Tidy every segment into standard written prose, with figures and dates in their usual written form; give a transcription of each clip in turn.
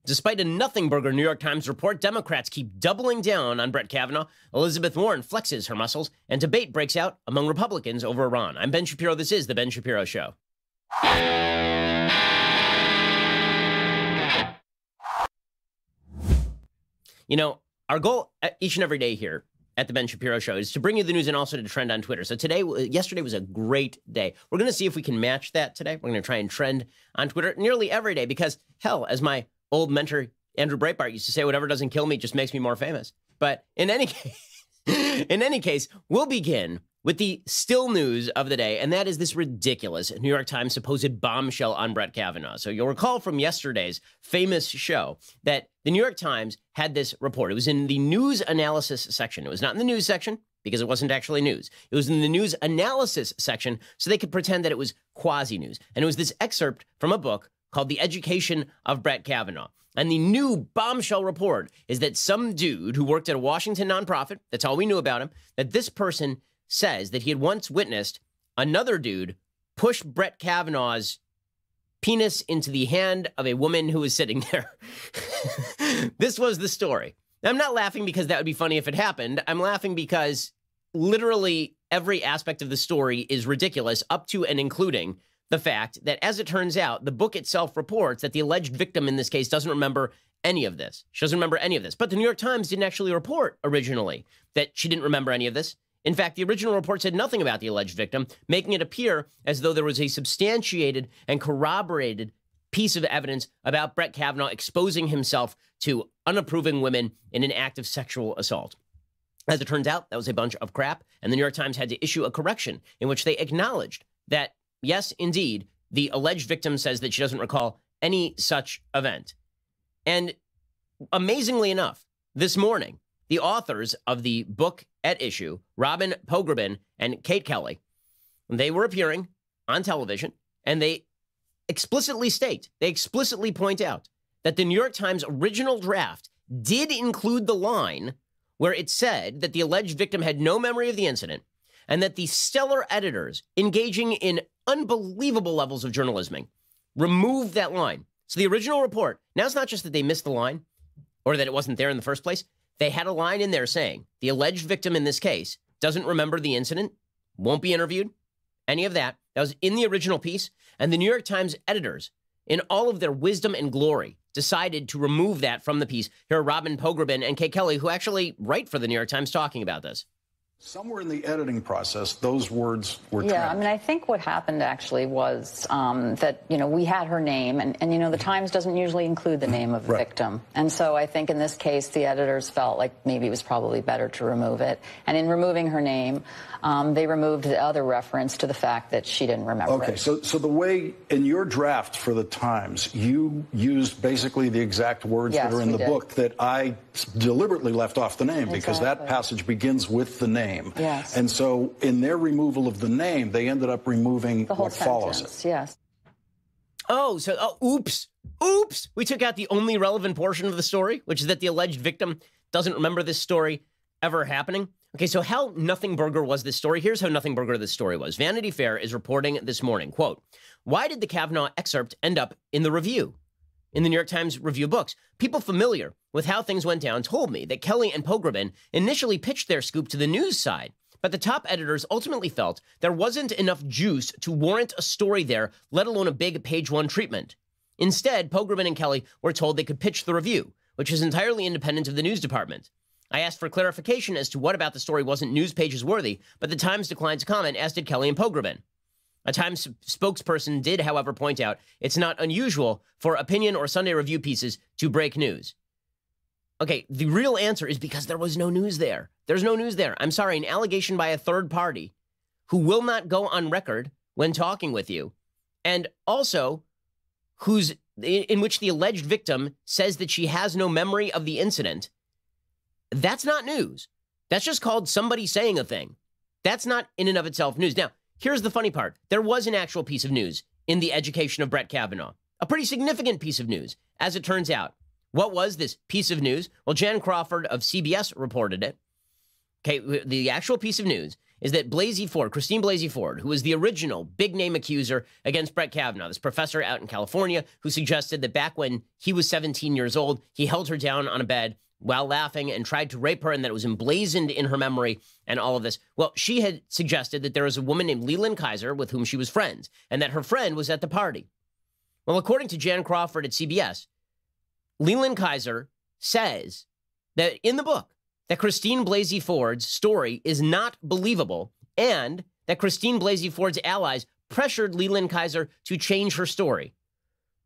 Despite a nothing burger New York Times report, Democrats keep doubling down on Brett Kavanaugh. Elizabeth Warren flexes her muscles, and debate breaks out among Republicans over Iran. I'm Ben Shapiro. This is The Ben Shapiro Show. You know, our goal each and every day here at The Ben Shapiro Show is to bring you the news and also to trend on Twitter. So yesterday was a great day. We're going to see if we can match that today. We're going to try and trend on Twitter nearly every day because, hell, as my old mentor Andrew Breitbart used to say, whatever doesn't kill me just makes me more famous. But in any case, we'll begin with the still news of the day, and that is this ridiculous New York Times supposed bombshell on Brett Kavanaugh. So you'll recall from yesterday's famous show that the New York Times had this report. It was in the news analysis section. It was not in the news section because it wasn't actually news. It was in the news analysis section so they could pretend that it was quasi-news. And it was this excerpt from a book called The Education of Brett Kavanaugh. And the new bombshell report is that some dude who worked at a Washington nonprofit, that's all we knew about him, that this person says that he had once witnessed another dude push Brett Kavanaugh's penis into the hand of a woman who was sitting there. This was the story. I'm not laughing because that would be funny if it happened. I'm laughing because literally every aspect of the story is ridiculous, up to and including the fact that, as it turns out, the book itself reports that the alleged victim in this case doesn't remember any of this. She doesn't remember any of this. But the New York Times didn't actually report originally that she didn't remember any of this. In fact, the original report said nothing about the alleged victim, making it appear as though there was a substantiated and corroborated piece of evidence about Brett Kavanaugh exposing himself to unapproving women in an act of sexual assault. As it turns out, that was a bunch of crap, and the New York Times had to issue a correction in which they acknowledged that, yes, indeed, the alleged victim says that she doesn't recall any such event. And amazingly enough, this morning, the authors of the book at issue, Robin Pogrebin and Kate Kelly, they were appearing on television, and they explicitly point out that the New York Times original draft did include the line where it said that the alleged victim had no memory of the incident and that the stellar editors engaging in unbelievable levels of journalism removed that line. So the original report, now it's not just that they missed the line or that it wasn't there in the first place. They had a line in there saying the alleged victim in this case doesn't remember the incident, won't be interviewed, any of that. That was in the original piece. And the New York Times editors, in all of their wisdom and glory, decided to remove that from the piece. Here are Robin Pogrebin and Kate Kelly, who actually write for the New York Times, talking about this. Somewhere in the editing process, those words were trimmed. Yeah, I mean, I think what happened actually was that, we had her name, and the Times doesn't usually include the name of the victim. And so I think in this case, the editors felt like maybe it was probably better to remove it. And in removing her name, they removed the other reference to the fact that she didn't remember it. So the way, in your draft for the Times, you used basically the exact words that are in the book that I deliberately left off the name, because that passage begins with the name. Yes. And so in their removal of the name, they ended up removing the whole what follows it. Yes. Oops. We took out the only relevant portion of the story, which is that the alleged victim doesn't remember this story ever happening. Okay, so how nothing burger was this story? Here's how nothing burger this story was. Vanity Fair is reporting this morning, quote, "Why did the Kavanaugh excerpt end up in the review? In the New York Times review books, people familiar with how things went down told me that Kelly and Pogrebin initially pitched their scoop to the news side, but the top editors ultimately felt there wasn't enough juice to warrant a story there, let alone a big page one treatment. Instead, Pogrebin and Kelly were told they could pitch the review, which is entirely independent of the news department. I asked for clarification as to what about the story wasn't news pages worthy, but the Times declined to comment, as did Kelly and Pogrebin. A Times spokesperson did, however, point out it's not unusual for opinion or Sunday review pieces to break news." Okay, the real answer is because there was no news there. There's no news there. I'm sorry, an allegation by a third party who will not go on record when talking with you, and also in which the alleged victim says that she has no memory of the incident. That's not news. That's just called somebody saying a thing. That's not in and of itself news. Now, here's the funny part. There was an actual piece of news in the education of Brett Kavanaugh, a pretty significant piece of news, as it turns out. What was this piece of news? Well, Jan Crawford of CBS reported it. Okay, the actual piece of news is that Blasi Ford, Christine Blasey Ford, who was the original big-name accuser against Brett Kavanaugh, this professor out in California who suggested that back when he was 17 years old, he held her down on a bed while laughing and tried to rape her, and that it was emblazoned in her memory and all of this. Well, she had suggested that there was a woman named Leland Kaiser with whom she was friends, and that her friend was at the party. Well, according to Jan Crawford at CBS, Leland Kaiser says that in the book that Christine Blasey Ford's story is not believable, and that Christine Blasey Ford's allies pressured Leland Kaiser to change her story.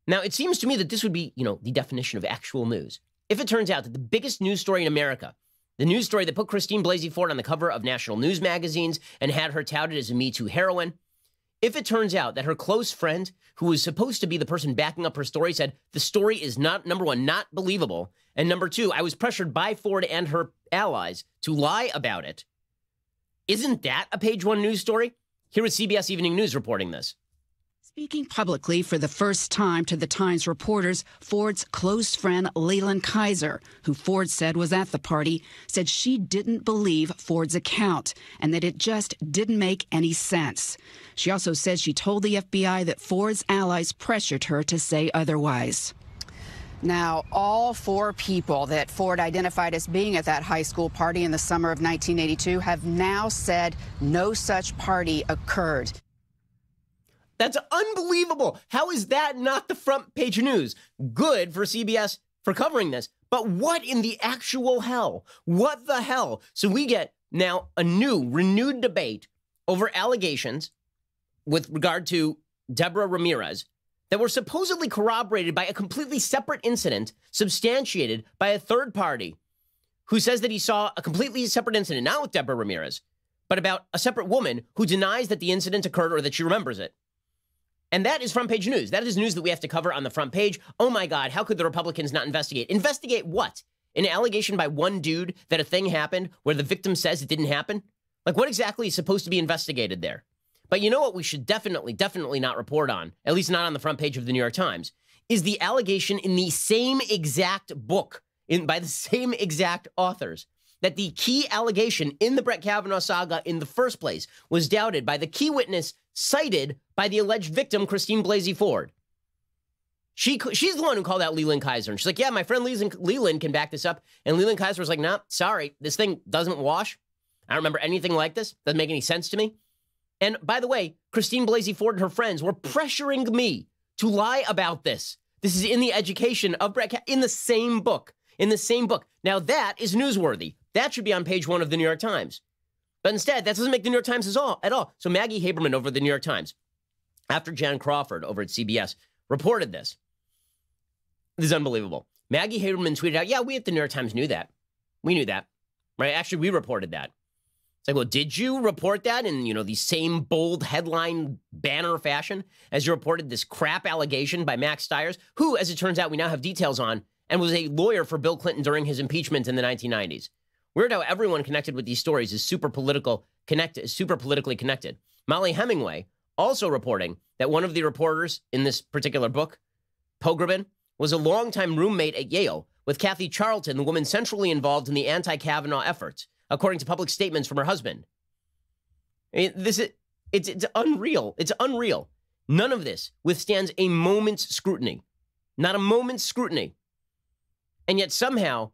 Now, it seems to me that this would be, the definition of actual news. If it turns out that the biggest news story in America, the news story that put Christine Blasey Ford on the cover of national news magazines and had her touted as a Me Too heroine, if it turns out that her close friend, who was supposed to be the person backing up her story, said the story is not, number one, not believable, and number two, I was pressured by Ford and her allies to lie about it, isn't that a page one news story? Here is CBS Evening News reporting this. Speaking publicly for the first time to the Times reporters, Ford's close friend Leland Kaiser, who Ford said was at the party, said she didn't believe Ford's account and that it just didn't make any sense. She also said she told the FBI that Ford's allies pressured her to say otherwise. Now, all four people that Ford identified as being at that high school party in the summer of 1982 have now said no such party occurred. That's unbelievable. How is that not the front page news? Good for CBS for covering this. But what in the actual hell? What the hell? So we get now a renewed debate over allegations with regard to Deborah Ramirez that were supposedly corroborated by a completely separate incident substantiated by a third party who says that he saw a completely separate incident, not with Deborah Ramirez, but about a separate woman who denies that the incident occurred or that she remembers it. And that is front page news. That is news that we have to cover on the front page. Oh my God, how could the Republicans not investigate? Investigate what? An allegation by one dude that a thing happened where the victim says it didn't happen? Like, what exactly is supposed to be investigated there? But you know what we should definitely not report on, at least not on the front page of the New York Times, is the allegation in the same exact book, by the same exact authors, that the key allegation in the Brett Kavanaugh saga in the first place was doubted by the key witness cited by the alleged victim, Christine Blasey Ford. She's the one who called out Leland Kaiser. And she's like, yeah, my friend Leland can back this up. And Leland Kaiser was like, nah, sorry, this thing doesn't wash. I don't remember anything like this. Doesn't make any sense to me. And by the way, Christine Blasey Ford and her friends were pressuring me to lie about this. This is in the education of Brett Kavanaugh, in the same book. In the same book. Now that is newsworthy. That should be on page one of the New York Times. But instead, that doesn't make the New York Times at all. So Maggie Haberman over at the New York Times, after Jan Crawford over at CBS reported this. This is unbelievable. Maggie Haberman tweeted out, yeah, we at the New York Times knew that. We knew that. Right? Actually, we reported that. It's like, well, did you report that in, the same bold headline banner fashion as you reported this crap allegation by Max Stiers, who, as it turns out, we now have details on, and was a lawyer for Bill Clinton during his impeachment in the 1990s. Weird how everyone connected with these stories is super politically connected. Molly Hemingway also reporting that one of the reporters in this particular book, Pogrebin, was a longtime roommate at Yale with Kathy Charlton, the woman centrally involved in the anti-Kavanaugh efforts, according to public statements from her husband. It's unreal. It's unreal. None of this withstands a moment's scrutiny. Not a moment's scrutiny. And yet somehow,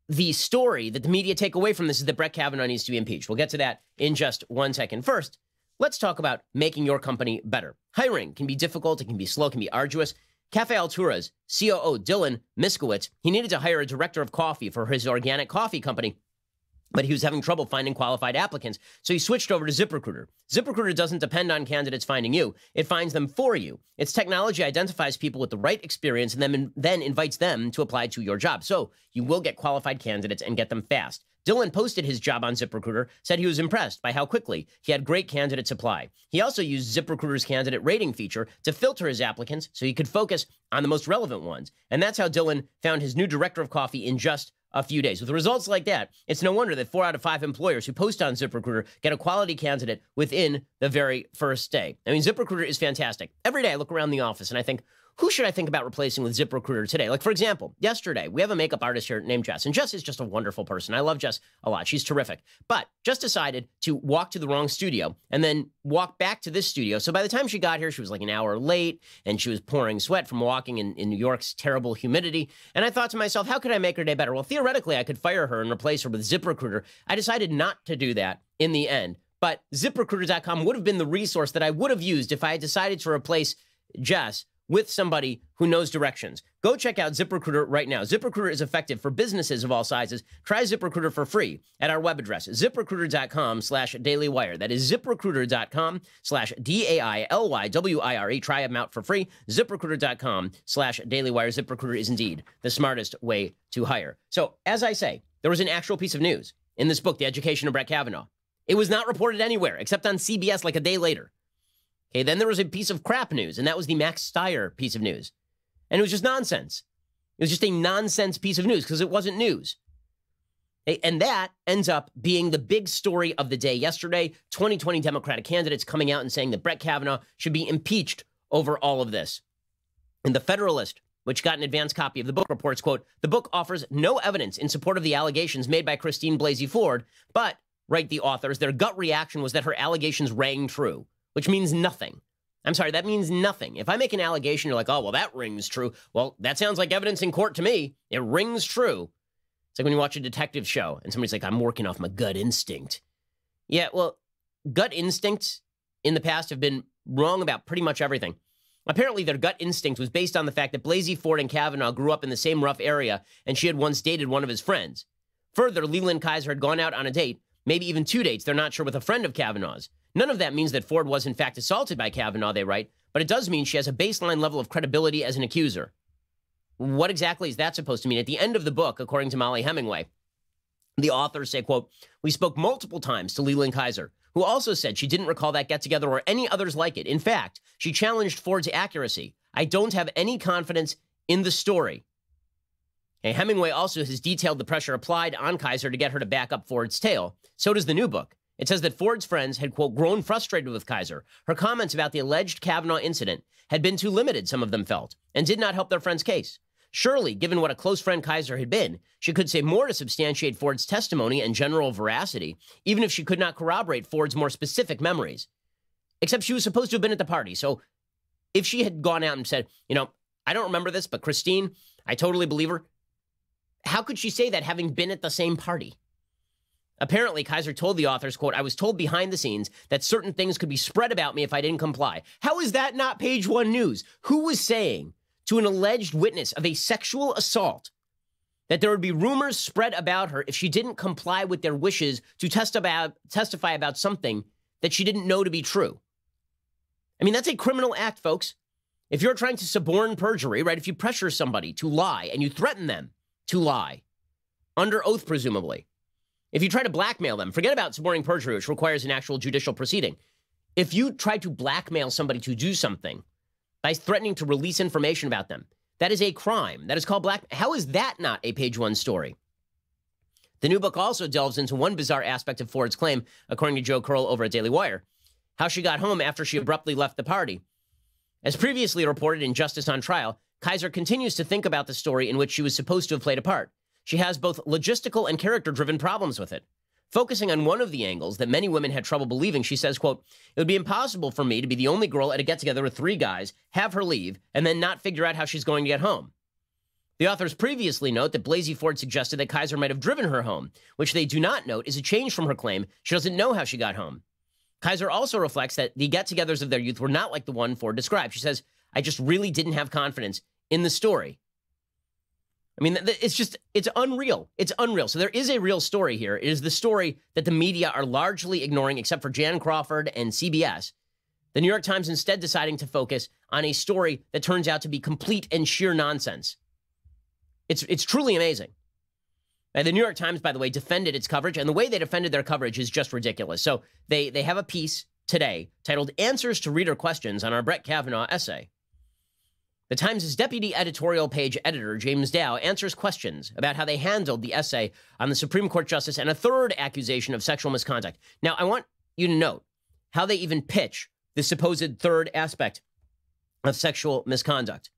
the story that the media take away from this is that Brett Kavanaugh needs to be impeached. We'll get to that in just 1 second. First, let's talk about making your company better. Hiring can be difficult, it can be slow, it can be arduous. Cafe Altura's COO, Dylan Miskowitz, he needed to hire a director of coffee for his organic coffee company, but he was having trouble finding qualified applicants, so he switched over to ZipRecruiter. ZipRecruiter doesn't depend on candidates finding you. It finds them for you. Its technology identifies people with the right experience and then invites them to apply to your job. So you will get qualified candidates and get them fast. Dylan posted his job on ZipRecruiter, said he was impressed by how quickly he had great candidates apply. He also used ZipRecruiter's candidate rating feature to filter his applicants so he could focus on the most relevant ones. And that's how Dylan found his new director of coffee in just a few days. With results like that, it's no wonder that 4 out of 5 employers who post on ZipRecruiter get a quality candidate within the very first day. I mean, ZipRecruiter is fantastic. Every day I look around the office and I think, who should I think about replacing with ZipRecruiter today? Like, for example, yesterday, we have a makeup artist here named Jess, and Jess is just a wonderful person. I love Jess a lot. She's terrific. But Jess decided to walk to the wrong studio and then walk back to this studio. So by the time she got here, she was like an hour late, and she was pouring sweat from walking in New York's terrible humidity. And I thought to myself, how could I make her day better? Well, theoretically, I could fire her and replace her with ZipRecruiter. I decided not to do that in the end. But ZipRecruiter.com would have been the resource that I would have used if I had decided to replace Jess with somebody who knows directions. Go check out ZipRecruiter right now. ZipRecruiter is effective for businesses of all sizes. Try ZipRecruiter for free at our web address, ZipRecruiter.com/dailywire. That is ZipRecruiter.com/DAILYWIRE. Try them out for free. ZipRecruiter.com/dailywire. ZipRecruiter is indeed the smartest way to hire. So, as I say, there was an actual piece of news in this book, The Education of Brett Kavanaugh. It was not reported anywhere except on CBS like a day later. Okay, then there was a piece of crap news, and that was the Max Stier piece of news. And it was just nonsense. It was just a nonsense piece of news because it wasn't news. Okay, and that ends up being the big story of the day yesterday. 2020 Democratic candidates coming out and saying that Brett Kavanaugh should be impeached over all of this. And the Federalist, which got an advance copy of the book, reports, quote, the book offers no evidence in support of the allegations made by Christine Blasey Ford, but, write the authors, their gut reaction was that her allegations rang true, which means nothing. I'm sorry, that means nothing. If I make an allegation, you're like, oh, well, that rings true. Well, that sounds like evidence in court to me. It rings true. It's like when you watch a detective show and somebody's like, I'm working off my gut instinct. Yeah, well, gut instincts in the past have been wrong about pretty much everything. Apparently, their gut instinct was based on the fact that Blasey Ford and Kavanaugh grew up in the same rough area, and she had once dated one of his friends. Further, Leland Kaiser had gone out on a date, maybe even 2 dates, they're not sure, with a friend of Kavanaugh's. None of that means that Ford was, in fact, assaulted by Kavanaugh, they write, but it does mean she has a baseline level of credibility as an accuser. What exactly is that supposed to mean? At the end of the book, according to Molly Hemingway, the authors say, quote, we spoke multiple times to Leland Kaiser, who also said she didn't recall that get-together or any others like it. In fact, she challenged Ford's accuracy. I don't have any confidence in the story. Okay, Hemingway also has detailed the pressure applied on Kaiser to get her to back up Ford's tale. So does the new book. It says that Ford's friends had, quote, grown frustrated with Kaiser. Her comments about the alleged Kavanaugh incident had been too limited, some of them felt, and did not help their friend's case. Surely, given what a close friend Kaiser had been, she could say more to substantiate Ford's testimony and general veracity, even if she could not corroborate Ford's more specific memories. Except she was supposed to have been at the party, so if she had gone out and said, you know, I don't remember this, but Christine, I totally believe her, how could she say that having been at the same party? Apparently, Kaiser told the authors, quote, I was told behind the scenes that certain things could be spread about me if I didn't comply. How is that not page one news? Who was saying to an alleged witness of a sexual assault that there would be rumors spread about her if she didn't comply with their wishes to testify about something that she didn't know to be true? I mean, that's a criminal act, folks. If you're trying to suborn perjury, right, if you pressure somebody to lie and you threaten them to lie, under oath, presumably, if you try to blackmail them, forget about suborning perjury, which requires an actual judicial proceeding. If you try to blackmail somebody to do something by threatening to release information about them, that is a crime. That is called How is that not a page one story? The new book also delves into one bizarre aspect of Ford's claim, according to Joe Curl over at Daily Wire, how she got home after she abruptly left the party. As previously reported in Justice on Trial, Kaiser continues to think about the story in which she was supposed to have played a part. She has both logistical and character-driven problems with it. Focusing on one of the angles that many women had trouble believing, she says, quote, it would be impossible for me to be the only girl at a get-together with 3 guys, have her leave, and then not figure out how she's going to get home. The authors previously note that Blasey Ford suggested that Kaiser might have driven her home, which they do not note is a change from her claim she doesn't know how she got home. Kaiser also reflects that the get-togethers of their youth were not like the one Ford described. She says, I just really didn't have confidence in the story. I mean, it's unreal. It's unreal. So there is a real story here. It is the story that the media are largely ignoring, except for Jan Crawford and CBS. The New York Times instead deciding to focus on a story that turns out to be complete and sheer nonsense. It's truly amazing. The New York Times, by the way, defended its coverage, and the way they defended their coverage is just ridiculous. So they have a piece today titled Answers to Reader Questions on our Brett Kavanaugh essay. The Times' deputy editorial page editor, James Dow, answers questions about how they handled the essay on the Supreme Court justice and a third accusation of sexual misconduct. Now, I want you to note how they even pitch the supposed third aspect of sexual misconduct.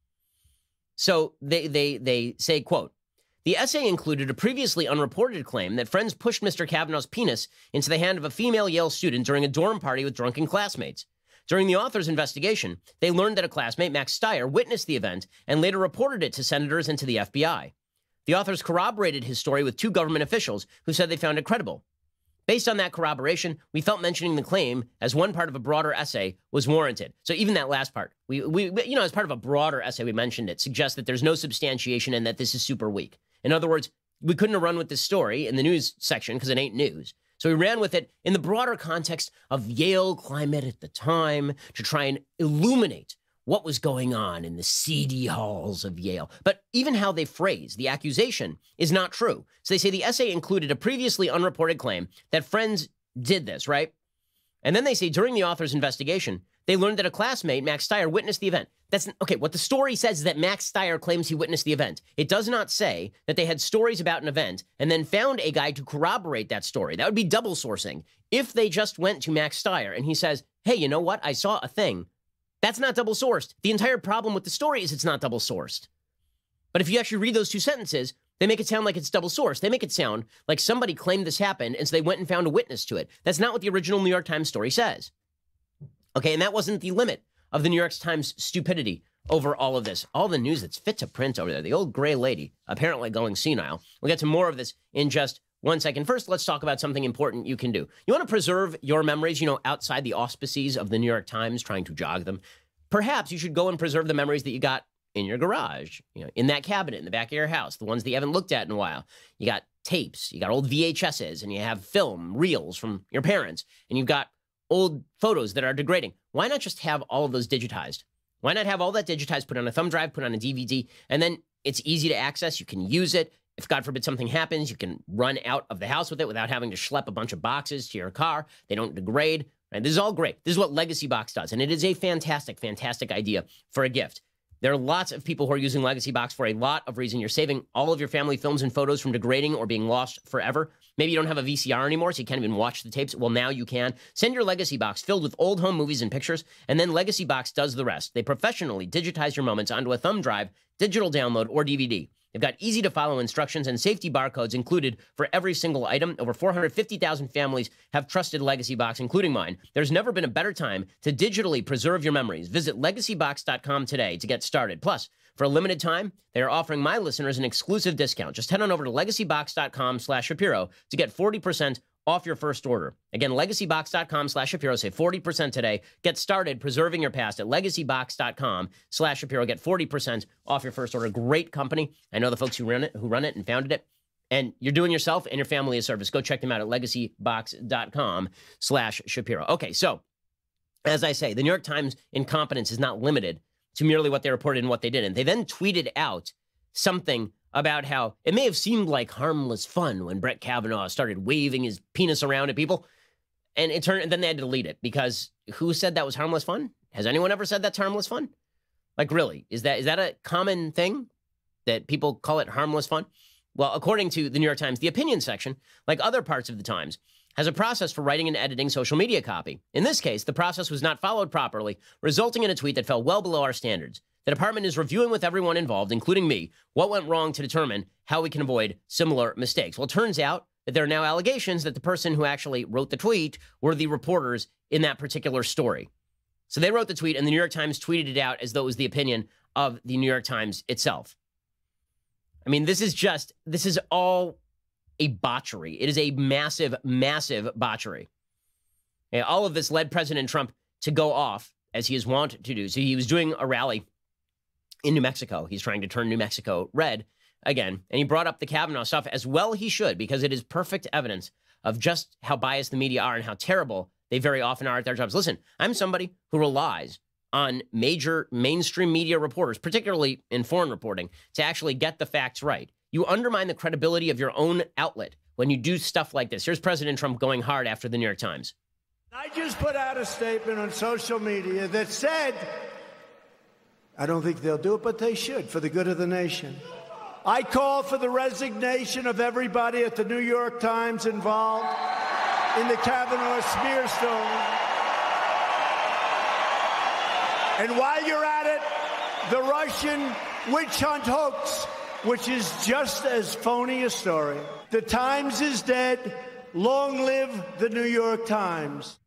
So they say, quote, the essay included a previously unreported claim that friends pushed Mr. Kavanaugh's penis into the hand of a female Yale student during a dorm party with drunken classmates. During the author's investigation, they learned that a classmate, Max Steyer, witnessed the event and later reported it to senators and to the FBI. The authors corroborated his story with 2 government officials who said they found it credible. Based on that corroboration, we felt mentioning the claim as one part of a broader essay was warranted. So even that last part, we as part of a broader essay, we mentioned it, suggests that there's no substantiation and that this is super weak. In other words, we couldn't have run with this story in the news section because it ain't news. So we ran with it in the broader context of Yale climate at the time to try and illuminate what was going on in the seedy halls of Yale. But even how they phrase the accusation is not true. So they say the essay included a previously unreported claim that friends did this, right? And then they say during the author's investigation, they learned that a classmate, Max Steyer, witnessed the event. That's okay. What the story says is that Max Steyer claims he witnessed the event. It does not say that they had stories about an event and then found a guy to corroborate that story. That would be double sourcing. If they just went to Max Steyer and he says, hey, you know what? I saw a thing. That's not double sourced. The entire problem with the story is it's not double sourced. But if you actually read those 2 sentences, they make it sound like it's double sourced. They make it sound like somebody claimed this happened and so they went and found a witness to it. That's not what the original New York Times story says. Okay, and that wasn't the limit of the New York Times stupidity over all of this. All the news that's fit to print over there. The old gray lady, apparently going senile. We'll get to more of this in just 1 second. First, let's talk about something important you can do. You want to preserve your memories, outside the auspices of the New York Times, trying to jog them. Perhaps you should go and preserve the memories that you got in your garage, in that cabinet in the back of your house, the ones that you haven't looked at in a while. You got tapes, you got old VHSs, and you have film, reels from your parents, and you've got old photos that are degrading. Why not just have all of those digitized? Why not have all that digitized, put on a thumb drive, put on a DVD, and then it's easy to access. You can use it. If, God forbid, something happens, you can run out of the house with it without having to schlep a bunch of boxes to your car. They don't degrade. Right? This is all great. This is what Legacy Box does, and it is a fantastic, fantastic idea for a gift. There are lots of people who are using Legacy Box for a lot of reasons. You're saving all of your family films and photos from degrading or being lost forever. Maybe you don't have a VCR anymore, so you can't even watch the tapes. Well, now you can. Send your Legacy Box filled with old home movies and pictures, and then Legacy Box does the rest. They professionally digitize your moments onto a thumb drive, digital download, or DVD. They've got easy-to-follow instructions and safety barcodes included for every single item. Over 450,000 families have trusted Legacy Box, including mine. There's never been a better time to digitally preserve your memories. Visit legacybox.com today to get started. Plus, for a limited time, they are offering my listeners an exclusive discount. Just head on over to legacybox.com/Shapiro to get 40% off your first order. Again, legacybox.com/Shapiro. Save 40% today. Get started preserving your past at legacybox.com/Shapiro. Get 40% off your first order. Great company. I know the folks who run it and founded it. And you're doing yourself and your family a service. Go check them out at legacybox.com/Shapiro. Okay, so as I say, the New York Times incompetence is not limited to merely what they reported and what they didn't. They then tweeted out something about how it may have seemed like harmless fun when Brett Kavanaugh started waving his penis around at people. And then they had to delete it because who said that was harmless fun? Has anyone ever said that's harmless fun? Like, really? Is that a common thing that people call it harmless fun? Well, according to the New York Times, the opinion section, like other parts of the Times, has a process for writing and editing social media copy. In this case, the process was not followed properly, resulting in a tweet that fell well below our standards. The department is reviewing with everyone involved, including me, what went wrong to determine how we can avoid similar mistakes. Well, it turns out that there are now allegations that the person who actually wrote the tweet were the reporters in that particular story. So they wrote the tweet, and the New York Times tweeted it out as though it was the opinion of the New York Times itself. I mean, this is all a botchery. It is a massive, massive botchery. And all of this led President Trump to go off, as he is wont to do. So he was doing a rally in New Mexico. He's trying to turn New Mexico red again. And he brought up the Kavanaugh stuff, as well he should, because it is perfect evidence of just how biased the media are and how terrible they very often are at their jobs. Listen, I'm somebody who relies on major mainstream media reporters, particularly in foreign reporting, to actually get the facts right. You undermine the credibility of your own outlet when you do stuff like this. Here's President Trump going hard after the New York Times. I just put out a statement on social media that said, I don't think they'll do it, but they should for the good of the nation. I call for the resignation of everybody at the New York Times involved in the Kavanaugh smear story. And while you're at it, the Russian witch hunt hoax, which is just as phony a story. The Times is dead. Long live the New York Times.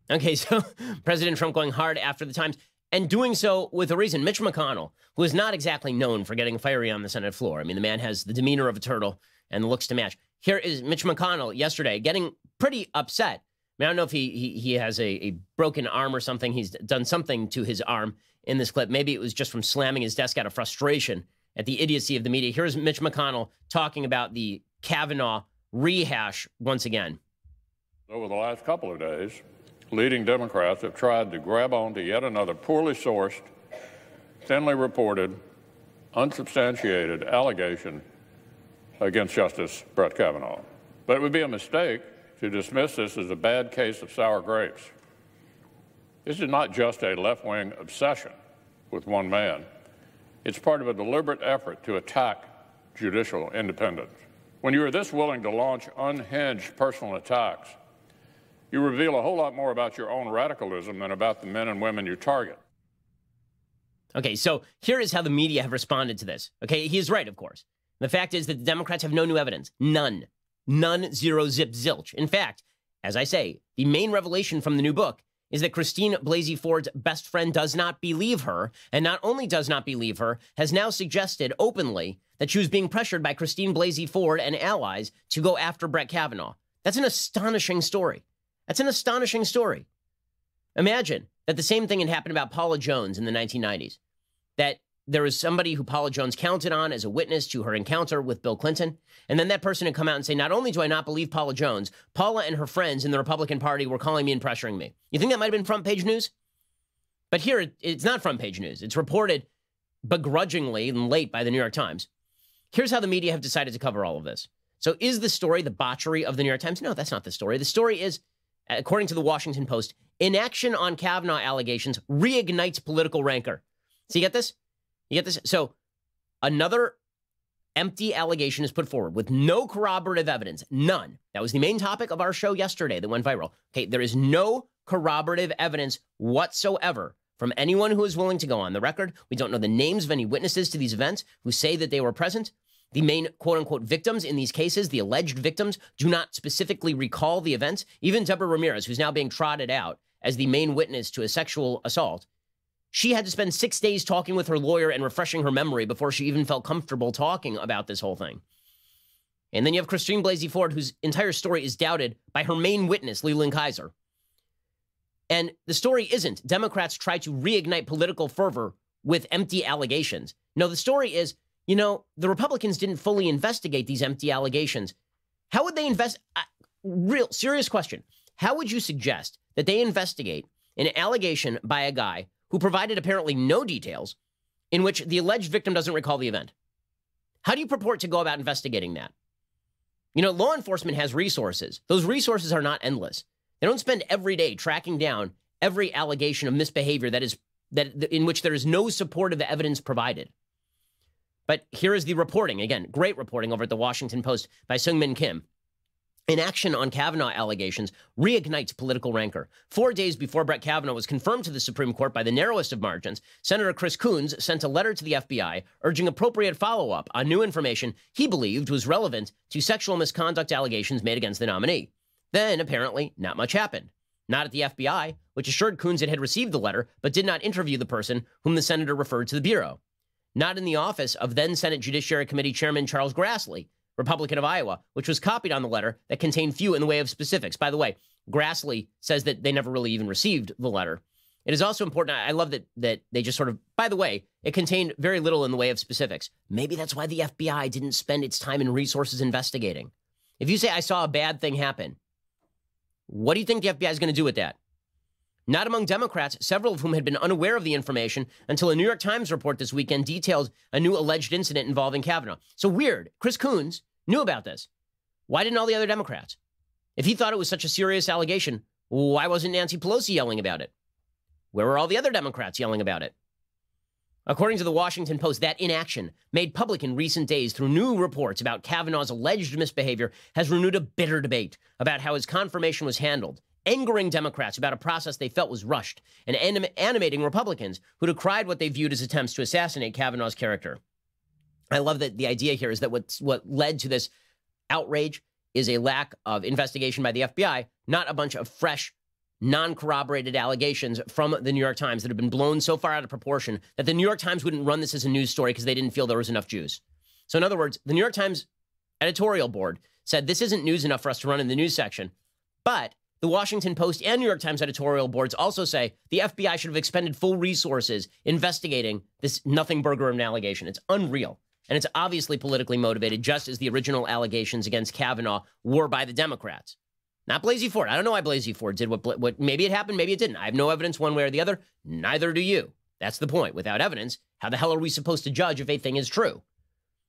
Okay, so President Trump going hard after the Times, and doing so with a reason. Mitch McConnell, who is not exactly known for getting fiery on the Senate floor. I mean, the man has the demeanor of a turtle and the looks to match. Here is Mitch McConnell yesterday getting pretty upset. I mean, I don't know if he has a broken arm or something. He's done something to his arm in this clip. Maybe it was just from slamming his desk out of frustration at the idiocy of the media. Here's Mitch McConnell talking about the Kavanaugh rehash once again. Over the last couple of days, leading Democrats have tried to grab onto yet another poorly sourced, thinly reported, unsubstantiated allegation against Justice Brett Kavanaugh. But it would be a mistake to dismiss this as a bad case of sour grapes. This is not just a left-wing obsession with one man. It's part of a deliberate effort to attack judicial independence. When you are this willing to launch unhinged personal attacks, you reveal a whole lot more about your own radicalism than about the men and women you target. Okay, so here is how the media have responded to this. Okay, he is right, of course. The fact is that the Democrats have no new evidence. None. None, zero, zip, zilch. In fact, as I say, the main revelation from the new book is that Christine Blasey Ford's best friend does not believe her, and not only does not believe her, has now suggested openly that she was being pressured by Christine Blasey Ford and allies to go after Brett Kavanaugh. That's an astonishing story. That's an astonishing story. Imagine that the same thing had happened about Paula Jones in the 1990s, that there was somebody who Paula Jones counted on as a witness to her encounter with Bill Clinton, and then that person had come out and say, not only do I not believe Paula Jones, Paula and her friends in the Republican Party were calling me and pressuring me. You think that might have been front page news? But here, it's not front page news. It's reported begrudgingly and late by the New York Times. Here's how the media have decided to cover all of this. So is the story the botchery of the New York Times? No, that's not the story. The story is, according to the Washington Post, inaction on Kavanaugh allegations reignites political rancor. So you get this? You get this? So another empty allegation is put forward with no corroborative evidence. None. That was the main topic of our show yesterday that went viral. Okay, there is no corroborative evidence whatsoever from anyone who is willing to go on the record. We don't know the names of any witnesses to these events who say that they were present. The main quote-unquote victims in these cases, the alleged victims, do not specifically recall the events. Even Deborah Ramirez, who's now being trotted out as the main witness to a sexual assault, she had to spend 6 days talking with her lawyer and refreshing her memory before she even felt comfortable talking about this whole thing. And then you have Christine Blasey Ford, whose entire story is doubted by her main witness, Leland Kaiser. And the story isn't Democrats try to reignite political fervor with empty allegations. No, the story is, you know, the Republicans didn't fully investigate these empty allegations. How would they real serious question. How would you suggest that they investigate an allegation by a guy who provided apparently no details in which the alleged victim doesn't recall the event? How do you purport to go about investigating that? You know, law enforcement has resources. Those resources are not endless. They don't spend every day tracking down every allegation of misbehavior in which there is no supportive evidence provided. But here is the reporting. Again, great reporting over at the Washington Post by Seung-Min Kim. Inaction on Kavanaugh allegations reignites political rancor. 4 days before Brett Kavanaugh was confirmed to the Supreme Court by the narrowest of margins, Senator Chris Coons sent a letter to the FBI urging appropriate follow-up on new information he believed was relevant to sexual misconduct allegations made against the nominee. Then, apparently, not much happened. Not at the FBI, which assured Coons it had received the letter, but did not interview the person whom the senator referred to the Bureau. Not in the office of then Senate Judiciary Committee Chairman Charles Grassley, Republican of Iowa, which was copied on the letter that contained few in the way of specifics. By the way, Grassley says that they never really even received the letter. It is also important, I love that they just sort of, by the way, it contained very little in the way of specifics. Maybe that's why the FBI didn't spend its time and resources investigating. If you say, I saw a bad thing happen, what do you think the FBI is going to do with that? Not among Democrats, several of whom had been unaware of the information until a New York Times report this weekend detailed a new alleged incident involving Kavanaugh. So weird. Chris Coons knew about this. Why didn't all the other Democrats? If he thought it was such a serious allegation, why wasn't Nancy Pelosi yelling about it? Where were all the other Democrats yelling about it? According to the Washington Post, that inaction, made public in recent days through new reports about Kavanaugh's alleged misbehavior, has renewed a bitter debate about how his confirmation was handled angering Democrats about a process they felt was rushed, and animating Republicans who decried what they viewed as attempts to assassinate Kavanaugh's character. I love that the idea here is that what led to this outrage is a lack of investigation by the FBI, not a bunch of fresh, non-corroborated allegations from the New York Times that have been blown so far out of proportion that the New York Times wouldn't run this as a news story because they didn't feel there was enough Jews. So in other words, the New York Times editorial board said this isn't news enough for us to run in the news section, but the Washington Post and New York Times editorial boards also say the FBI should have expended full resources investigating this nothing burger of an allegation. It's unreal. And it's obviously politically motivated, just as the original allegations against Kavanaugh were by the Democrats. Not Blasi Ford. I don't know why Blasi Ford did what maybe it happened, maybe it didn't. I have no evidence one way or the other. Neither do you. That's the point. Without evidence, how the hell are we supposed to judge if a thing is true?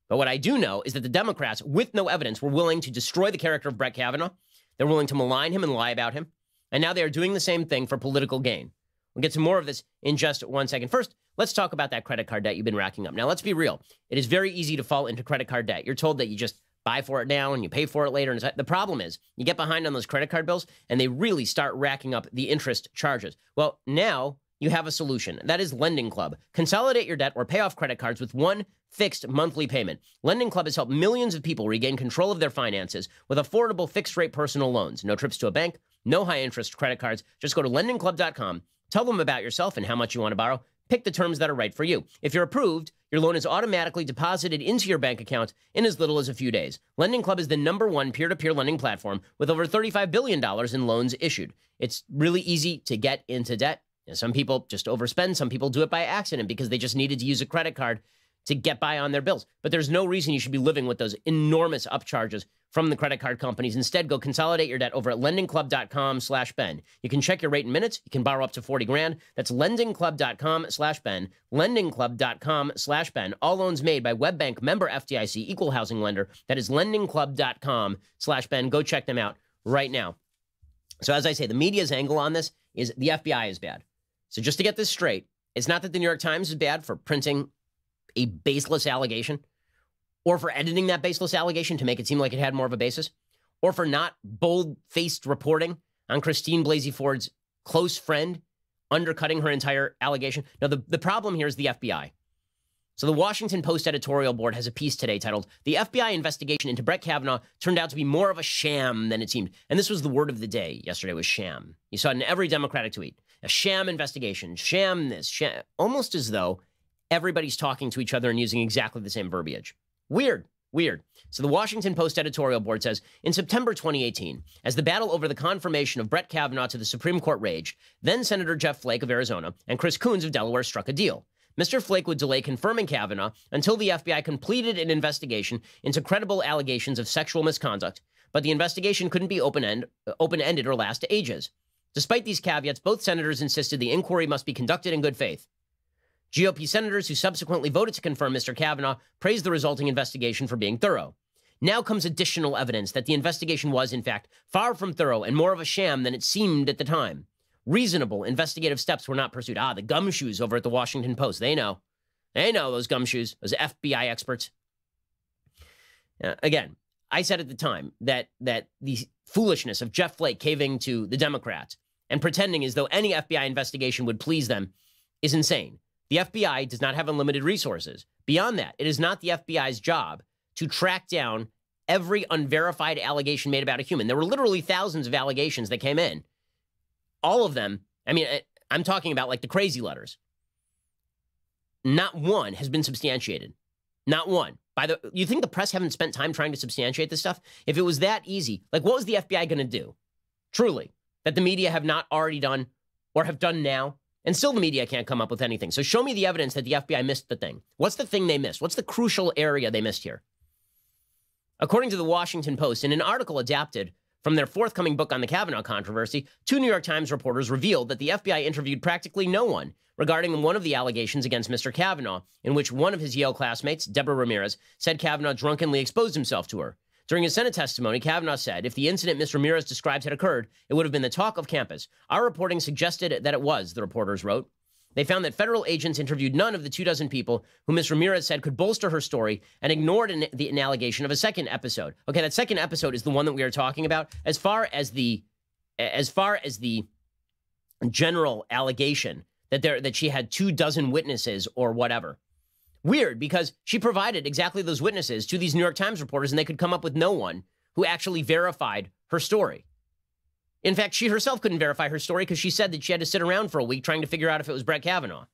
But what I do know is that the Democrats, with no evidence, were willing to destroy the character of Brett Kavanaugh. They're willing to malign him and lie about him. And now they are doing the same thing for political gain. We'll get to more of this in just 1 second. First, let's talk about that credit card debt you've been racking up. Now, let's be real. It is very easy to fall into credit card debt. You're told that you just buy for it now and you pay for it later. And the problem is you get behind on those credit card bills and they really start racking up the interest charges. Well, now you have a solution. That is Lending Club. Consolidate your debt or pay off credit cards with one fixed monthly payment. Lending Club has helped millions of people regain control of their finances with affordable fixed-rate personal loans. No trips to a bank, no high-interest credit cards. Just go to lendingclub.com. Tell them about yourself and how much you want to borrow. Pick the terms that are right for you. If you're approved, your loan is automatically deposited into your bank account in as little as a few days. Lending Club is the #1 peer-to-peer lending platform with over $35 billion in loans issued. It's really easy to get into debt. Some people just overspend. Some people do it by accident because they just needed to use a credit card to get by on their bills. But there's no reason you should be living with those enormous upcharges from the credit card companies. Instead, go consolidate your debt over at lendingclub.com/Ben. You can check your rate in minutes. You can borrow up to 40 grand. That's lendingclub.com/Ben. Lendingclub.com/Ben. All loans made by WebBank, member FDIC, equal housing lender. That is lendingclub.com/Ben. Go check them out right now. So as I say, the media's angle on this is the FBI is bad. So just to get this straight, it's not that the New York Times is bad for printing a baseless allegation, or for editing that baseless allegation to make it seem like it had more of a basis, or for not bold-faced reporting on Christine Blasi Ford's close friend undercutting her entire allegation. Now, the problem here is the FBI. So the Washington Post editorial board has a piece today titled, "The FBI investigation into Brett Kavanaugh turned out to be more of a sham than it seemed." And this was the word of the day yesterday, was sham. You saw it in every Democratic tweet. A sham investigation, sham this, sham, almost as though everybody's talking to each other and using exactly the same verbiage. Weird. So the Washington Post editorial board says, in September 2018, as the battle over the confirmation of Brett Kavanaugh to the Supreme Court raged, then Senator Jeff Flake of Arizona and Chris Coons of Delaware struck a deal. Mr. Flake would delay confirming Kavanaugh until the FBI completed an investigation into credible allegations of sexual misconduct, but the investigation couldn't be open-ended or last ages. Despite these caveats, both senators insisted the inquiry must be conducted in good faith. GOP senators who subsequently voted to confirm Mr. Kavanaugh praised the resulting investigation for being thorough. Now comes additional evidence that the investigation was, in fact, far from thorough and more of a sham than it seemed at the time. Reasonable investigative steps were not pursued. The gumshoes over at the Washington Post. They know. Those gumshoes, those FBI experts. Again, I said at the time that the foolishness of Jeff Flake caving to the Democrats and pretending as though any FBI investigation would please them is insane. The FBI does not have unlimited resources. Beyond that, it is not the FBI's job to track down every unverified allegation made about a human. There were literally thousands of allegations that came in. All of them, I'm talking about like the crazy letters. Not one has been substantiated. Not one. You think the press haven't spent time trying to substantiate this stuff? If it was that easy, like what was the FBI going to do? Truly, that the media have not already done or have done now? And still the media can't come up with anything. So show me the evidence that the FBI missed the thing. What's the thing they missed? What's the crucial area they missed here? According to the Washington Post, in an article adapted from their forthcoming book on the Kavanaugh controversy, 2 New York Times reporters revealed that the FBI interviewed practically no one regarding one of the allegations against Mr. Kavanaugh, in which one of his Yale classmates, Deborah Ramirez, said Kavanaugh drunkenly exposed himself to her. During his Senate testimony, Kavanaugh said, if the incident Ms. Ramirez describes had occurred, it would have been the talk of campus. Our reporting suggested that it was, the reporters wrote. They found that federal agents interviewed none of the 24 people who Ms. Ramirez said could bolster her story and ignored an allegation of a second episode. Okay, that second episode is the one that we are talking about. As far as the as far as the general allegation that she had 24 witnesses or whatever. Weird, because she provided exactly those witnesses to these New York Times reporters, and they could come up with no one who actually verified her story. In fact, she herself couldn't verify her story because she said that she had to sit around for a week trying to figure out if it was Brett Kavanaugh.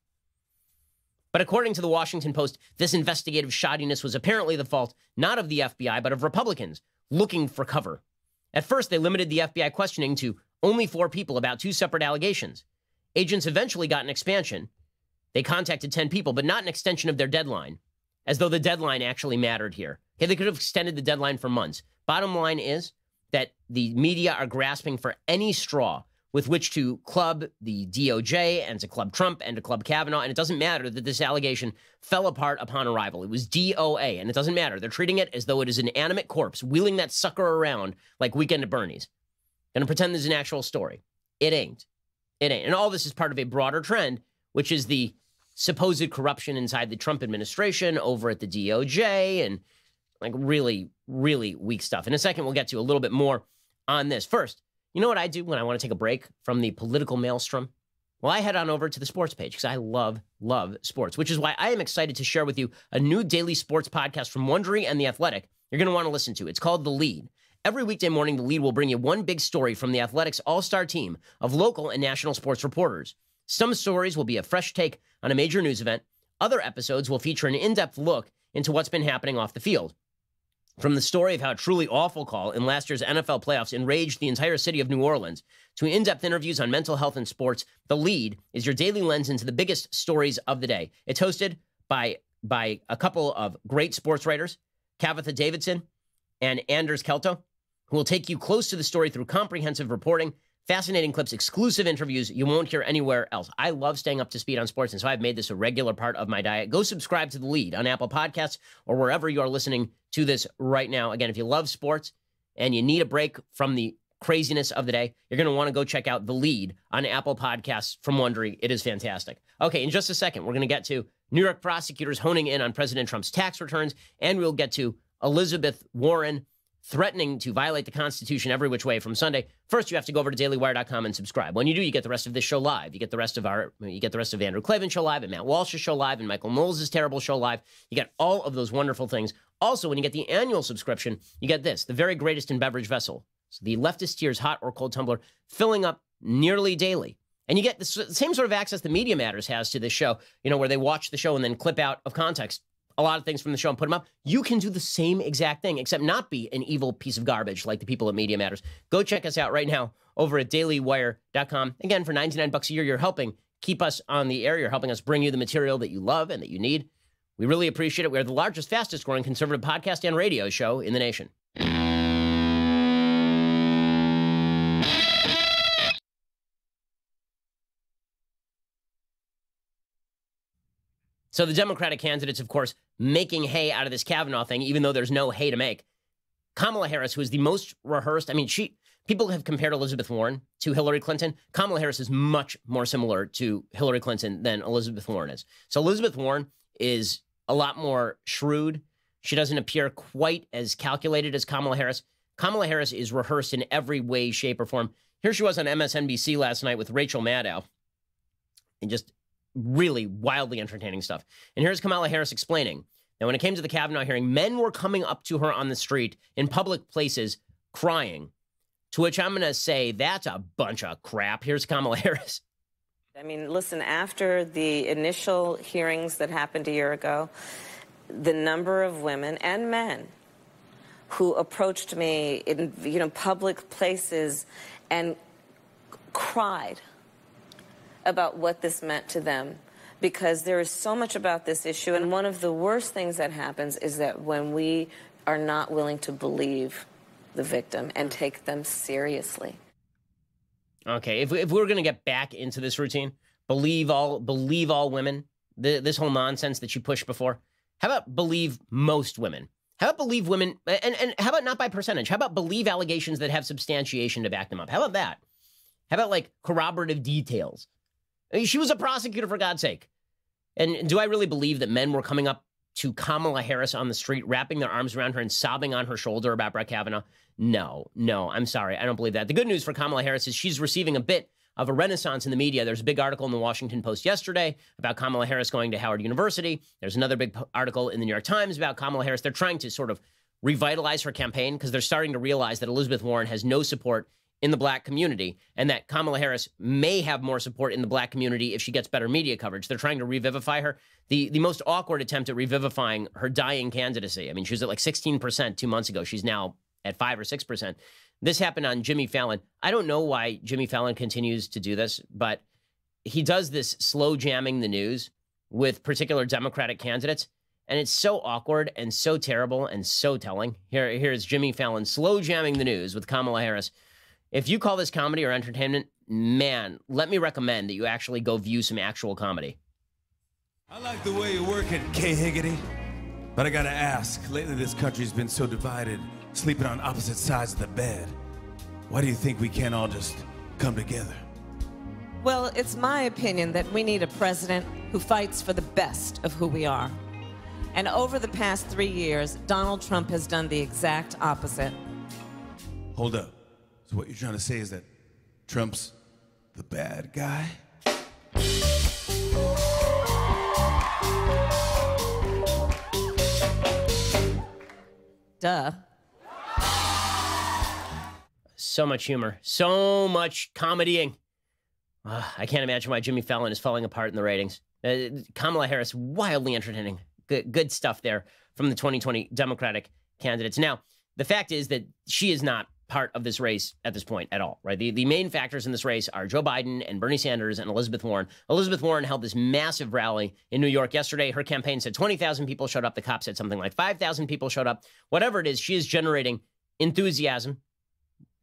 But according to the Washington Post, this investigative shoddiness was apparently the fault not of the FBI, but of Republicans looking for cover. At first, they limited the FBI questioning to only 4 people about 2 separate allegations. Agents eventually got an expansion. They contacted 10 people, but not an extension of their deadline, as though the deadline actually mattered here. Okay, they could have extended the deadline for months. Bottom line is that the media are grasping for any straw with which to club the DOJ and to club Trump and to club Kavanaugh, and it doesn't matter that this allegation fell apart upon arrival. It was DOA, and it doesn't matter. They're treating it as though it is an animate corpse, wheeling that sucker around like Weekend at Bernie's. Gonna pretend there's an actual story. It ain't. It ain't. And all this is part of a broader trend, which is the supposed corruption inside the Trump administration over at the DOJ and like really, really weak stuff. In a second, we'll get to a little bit more on this. First, you know what I do when I want to take a break from the political maelstrom? Well, I head on over to the sports page because I love sports, which is why I am excited to share with you a new daily sports podcast from Wondery and The Athletic you're going to want to listen to. It's called The Lead. Every weekday morning, The Lead will bring you one big story from The Athletic's all-star team of local and national sports reporters. Some stories will be a fresh take on a major news event. Other episodes will feature an in-depth look into what's been happening off the field. From the story of how a truly awful call in last year's NFL playoffs enraged the entire city of New Orleans, to in-depth interviews on mental health and sports, The Lead is your daily lens into the biggest stories of the day. It's hosted by a couple of great sports writers, Kavitha Davidson and Anders Kelto, who will take you close to the story through comprehensive reporting, fascinating clips, exclusive interviews you won't hear anywhere else. I love staying up to speed on sports, and so I've made this a regular part of my diet. Go subscribe to The Lead on Apple Podcasts or wherever you are listening to this right now. Again, if you love sports and you need a break from the craziness of the day, you're going to want to go check out The Lead on Apple Podcasts from Wondery. It is fantastic. Okay, in just a second, we're going to get to New York prosecutors honing in on President Trump's tax returns, and we'll get to Elizabeth Warren threatening to violate the Constitution every which way from Sunday. First, you have to go over to dailywire.com and subscribe. When you do, you get the rest of this show live. You get the rest of Andrew Klavan's show live, and Matt Walsh's show live, and Michael Knowles' terrible show live. You get all of those wonderful things. Also, when you get the annual subscription, you get this, the very greatest in beverage vessel. So the leftist tears hot or cold tumbler, filling up nearly daily. And you get the same sort of access that Media Matters has to this show, where they watch the show and then clip out of context a lot of things from the show and put them up. You can do the same exact thing, except not be an evil piece of garbage like the people at Media Matters. Go check us out right now over at dailywire.com. Again, for $99 a year, you're helping keep us on the air. You're helping us bring you the material that you love and that you need. We really appreciate it. We are the largest, fastest growing conservative podcast and radio show in the nation. So the Democratic candidates, of course, making hay out of this Kavanaugh thing, even though there's no hay to make. Kamala Harris, who is the most rehearsed, people have compared Elizabeth Warren to Hillary Clinton. Kamala Harris is much more similar to Hillary Clinton than Elizabeth Warren is. So Elizabeth Warren is a lot more shrewd. She doesn't appear quite as calculated as Kamala Harris. Kamala Harris is rehearsed in every way, shape, or form. Here she was on MSNBC last night with Rachel Maddow, and just really wildly entertaining stuff. And here's Kamala Harris explaining. Now, when it came to the Kavanaugh hearing, men were coming up to her on the street in public places crying, to which I'm going to say that's a bunch of crap. Here's Kamala Harris. Listen, after the initial hearings that happened a year ago, the number of women and men who approached me in public places and cried about what this meant to them, because there is so much about this issue. And one of the worst things that happens is that when we are not willing to believe the victim and take them seriously. Okay, if we're going to get back into this routine, believe all women, this whole nonsense that you pushed before, how about believe most women? How about believe women, and how about not by percentage? How about believe allegations that have substantiation to back them up? How about that? How about corroborative details? She was a prosecutor, for God's sake. And do I really believe that men were coming up to Kamala Harris on the street, wrapping their arms around her and sobbing on her shoulder about Brett Kavanaugh? No, I'm sorry. I don't believe that. The good news for Kamala Harris is she's receiving a bit of a renaissance in the media. There's a big article in the Washington Post yesterday about Kamala Harris going to Howard University. There's another big article in the New York Times about Kamala Harris. They're trying to sort of revitalize her campaign because they're starting to realize that Elizabeth Warren has no support in the black community and that Kamala Harris may have more support in the black community if she gets better media coverage. They're trying to revivify her. The most awkward attempt at revivifying her dying candidacy. I mean, she was at like 16% 2 months ago. She's now at 5 or 6%. This happened on Jimmy Fallon. I don't know why Jimmy Fallon continues to do this, but he does this slow jamming the news with particular Democratic candidates. And it's so awkward and so terrible and so telling. Here's Jimmy Fallon slow jamming the news with Kamala Harris. If you call this comedy or entertainment, man, let me recommend that you actually go view some actual comedy. I like the way you're working, Kay Higgity. But I gotta ask, lately this country's been so divided, sleeping on opposite sides of the bed. Why do you think we can't all just come together? Well, it's my opinion that we need a president who fights for the best of who we are. And over the past 3 years, Donald Trump has done the exact opposite. Hold up. So what you're trying to say is that Trump's the bad guy? Duh. So much humor. So much comedying. I can't imagine why Jimmy Fallon is falling apart in the ratings. Kamala Harris, wildly entertaining. Good stuff there from the 2020 Democratic candidates. Now, the fact is that she is not part of this race at this point at all, right? The main factors in this race are Joe Biden and Bernie Sanders and Elizabeth Warren. Elizabeth Warren held this massive rally in New York yesterday. Her campaign said 20,000 people showed up. The cop said something like 5,000 people showed up. Whatever it is, she is generating enthusiasm.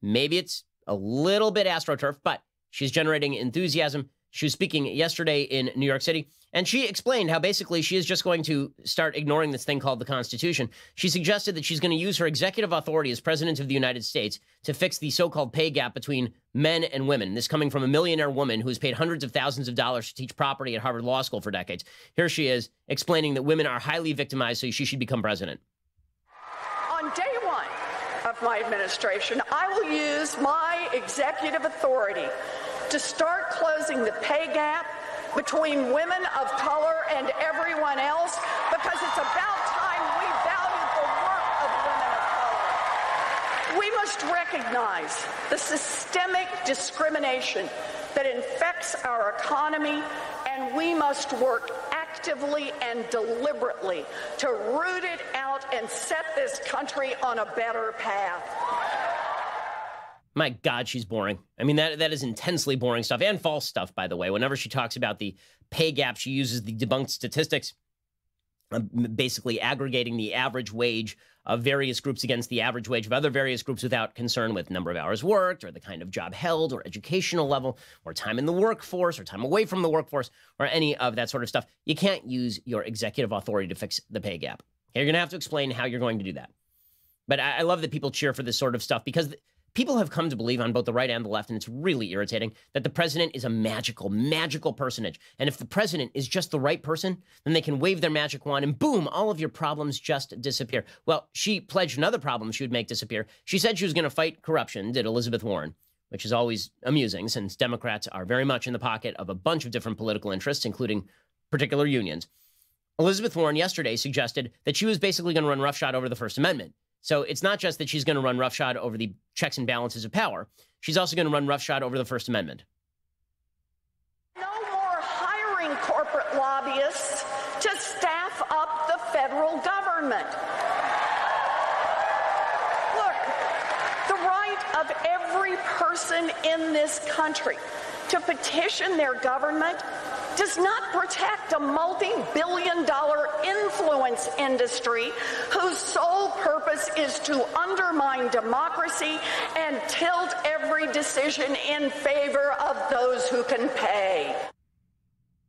Maybe it's a little bit AstroTurf, but she's generating enthusiasm. She was speaking yesterday in New York City, and she explained how basically she is just going to start ignoring this thing called the Constitution. She suggested that she's going to use her executive authority as president of the United States to fix the so-called pay gap between men and women. This coming from a millionaire woman who has paid hundreds of thousands of dollars to teach property at Harvard Law School for decades. Here she is explaining that women are highly victimized, so she should become president. On day one of my administration, I will use my executive authority to start closing the pay gap between women of color and everyone else, because it's about time we valued the work of women of color. We must recognize the systemic discrimination that infects our economy, and we must work actively and deliberately to root it out and set this country on a better path. My God, she's boring. I mean, that is intensely boring stuff and false stuff, by the way. Whenever she talks about the pay gap, she uses the debunked statistics, basically aggregating the average wage of various groups against the average wage of other various groups without concern with number of hours worked or the kind of job held or educational level or time in the workforce or time away from the workforce or any of that sort of stuff. You can't use your executive authority to fix the pay gap. You're going to have to explain how you're going to do that. But I love that people cheer for this sort of stuff because people have come to believe on both the right and the left, and it's really irritating, that the president is a magical personage. And if the president is just the right person, then they can wave their magic wand and boom, all of your problems just disappear. Well, she pledged another problem she would make disappear. She said she was going to fight corruption, did Elizabeth Warren, which is always amusing since Democrats are very much in the pocket of a bunch of different political interests, including particular unions. Elizabeth Warren yesterday suggested that she was basically going to run roughshod over the First Amendment. So it's not just that she's going to run roughshod over the checks and balances of power. She's also going to run roughshod over the First Amendment. No more hiring corporate lobbyists to staff up the federal government. Look, the right of every person in this country to petition their government does not protect a multi-billion-dollar influence industry whose sole purpose is to undermine democracy and tilt every decision in favor of those who can pay.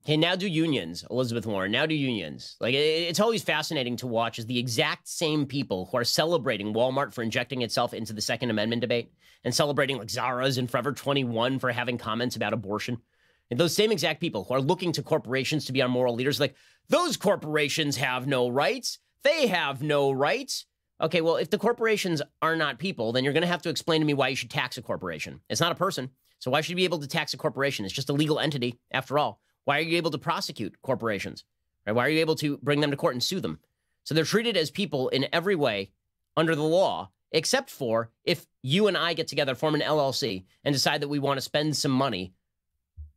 Okay, now do unions, Elizabeth Warren, now do unions. Like, it's always fascinating to watch as the exact same people who are celebrating Walmart for injecting itself into the Second Amendment debate and celebrating like Zara's and Forever 21 for having comments about abortion. And those same exact people who are looking to corporations to be our moral leaders, like, those corporations have no rights. They have no rights. Okay, well, if the corporations are not people, then you're going to have to explain to me why you should tax a corporation. It's not a person. So why should you be able to tax a corporation? It's just a legal entity, after all. Why are you able to prosecute corporations? Right? Why are you able to bring them to court and sue them? So they're treated as people in every way under the law, except for if you and I get together, form an LLC, and decide that we want to spend some money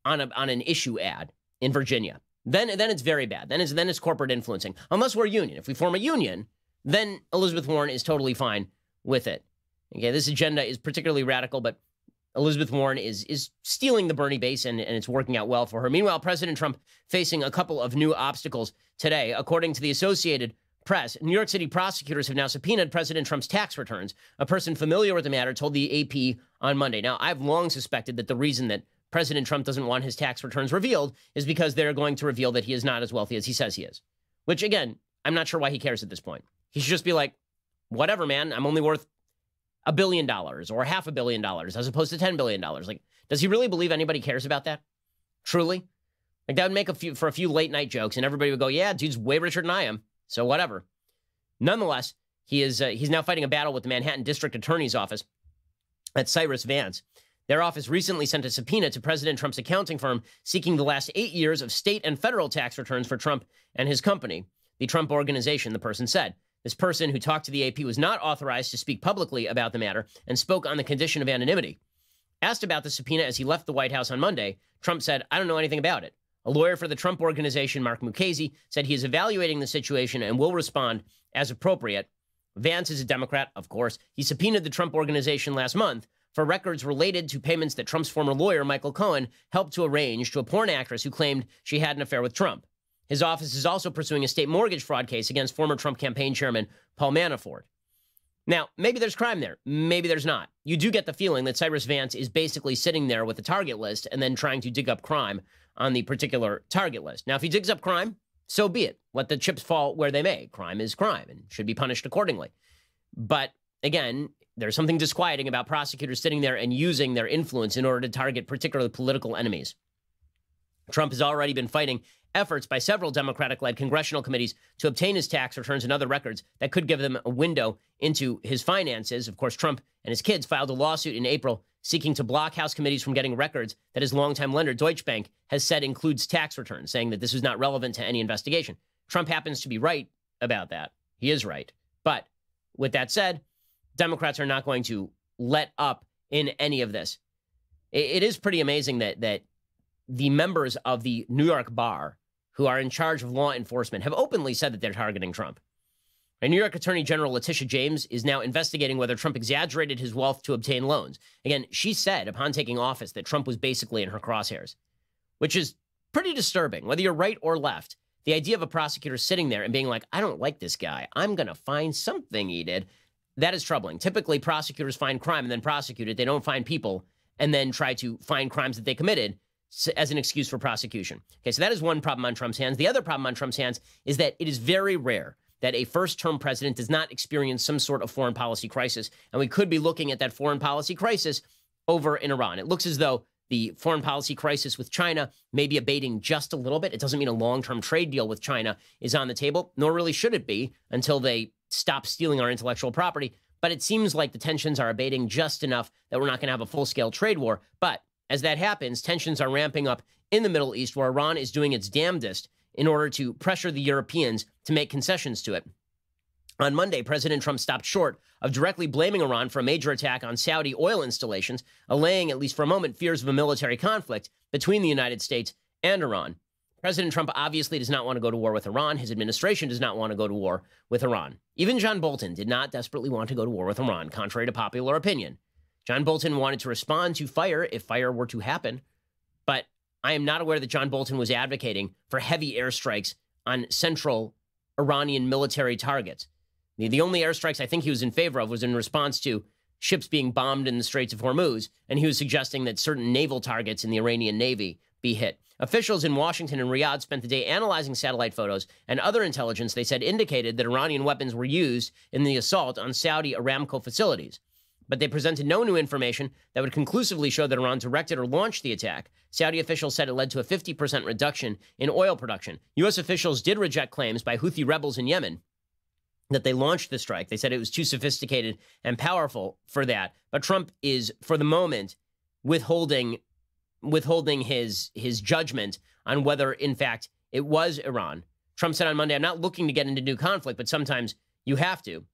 on an issue ad in Virginia. Then it's very bad. Then it's corporate influencing. Unless we're a union. If we form a union, then Elizabeth Warren is totally fine with it. Okay, this agenda is particularly radical, but Elizabeth Warren is stealing the Bernie base, and it's working out well for her. Meanwhile, President Trump facing a couple of new obstacles today. According to the Associated Press, New York City prosecutors have now subpoenaed President Trump's tax returns. A person familiar with the matter told the AP on Monday. Now, I've long suspected that the reason that President Trump doesn't want his tax returns revealed is because they're going to reveal that he is not as wealthy as he says he is. Which, again, I'm not sure why he cares at this point. He should just be like, whatever, man, I'm only worth $1 billion or $500 million as opposed to $10 billion. Like, does he really believe anybody cares about that? Truly? Like, that would make for a few late night jokes, and everybody would go, yeah, dude's way richer than I am. So whatever. Nonetheless, he's now fighting a battle with the Manhattan District Attorney's Office at Cyrus Vance. Their office recently sent a subpoena to President Trump's accounting firm seeking the last 8 years of state and federal tax returns for Trump and his company, the Trump Organization, the person said. This person, who talked to the AP, was not authorized to speak publicly about the matter and spoke on the condition of anonymity. Asked about the subpoena as he left the White House on Monday, Trump said, "I don't know anything about it." A lawyer for the Trump Organization, Mark Mukasey, said he is evaluating the situation and will respond as appropriate. Vance is a Democrat, of course. He subpoenaed the Trump Organization last month for records related to payments that Trump's former lawyer, Michael Cohen, helped to arrange to a porn actress who claimed she had an affair with Trump. His office is also pursuing a state mortgage fraud case against former Trump campaign chairman Paul Manafort. Now, maybe there's crime there. Maybe there's not. You do get the feeling that Cyrus Vance is basically sitting there with a target list and then trying to dig up crime on the particular target list. Now, if he digs up crime, so be it. Let the chips fall where they may. Crime is crime and should be punished accordingly. But again, there's something disquieting about prosecutors sitting there and using their influence in order to target particularly political enemies. Trump has already been fighting efforts by several Democratic-led congressional committees to obtain his tax returns and other records that could give them a window into his finances. Of course, Trump and his kids filed a lawsuit in April seeking to block House committees from getting records that his longtime lender, Deutsche Bank, has said includes tax returns, saying that this is not relevant to any investigation. Trump happens to be right about that. He is right. But with that said, Democrats are not going to let up in any of this. It is pretty amazing that the members of the New York bar who are in charge of law enforcement have openly said that they're targeting Trump. And New York Attorney General Letitia James is now investigating whether Trump exaggerated his wealth to obtain loans. Again, she said upon taking office that Trump was basically in her crosshairs, which is pretty disturbing. Whether you're right or left, the idea of a prosecutor sitting there and being like, I don't like this guy, I'm going to find something he did, that is troubling. Typically, prosecutors find crime and then prosecute it. They don't find people and then try to find crimes that they committed as an excuse for prosecution. Okay, so that is one problem on Trump's hands. The other problem on Trump's hands is that it is very rare that a first-term president does not experience some sort of foreign policy crisis, and we could be looking at that foreign policy crisis over in Iran. It looks as though the foreign policy crisis with China may be abating just a little bit. It doesn't mean a long-term trade deal with China is on the table, nor really should it be until they stop stealing our intellectual property. But it seems like the tensions are abating just enough that we're not going to have a full-scale trade war. But as that happens, tensions are ramping up in the Middle East, where Iran is doing its damnedest in order to pressure the Europeans to make concessions to it. On Monday, President Trump stopped short of directly blaming Iran for a major attack on Saudi oil installations, allaying, at least for a moment, fears of a military conflict between the United States and Iran. President Trump obviously does not want to go to war with Iran. His administration does not want to go to war with Iran. Even John Bolton did not desperately want to go to war with Iran, contrary to popular opinion. John Bolton wanted to respond to fire if fire were to happen, but I am not aware that John Bolton was advocating for heavy airstrikes on central Iranian military targets. The only airstrikes I think he was in favor of was in response to ships being bombed in the Straits of Hormuz, and he was suggesting that certain naval targets in the Iranian Navy be hit. Officials in Washington and Riyadh spent the day analyzing satellite photos and other intelligence they said indicated that Iranian weapons were used in the assault on Saudi Aramco facilities. but they presented no new information that would conclusively show that Iran directed or launched the attack. Saudi officials said it led to a 50% reduction in oil production. U.S. officials did reject claims by Houthi rebels in Yemen that they launched the strike. They said it was too sophisticated and powerful for that. But Trump is, for the moment, withholding his judgment on whether, in fact, it was Iran. Trump said on Monday, "I'm not looking to get into new conflict, but sometimes you have to."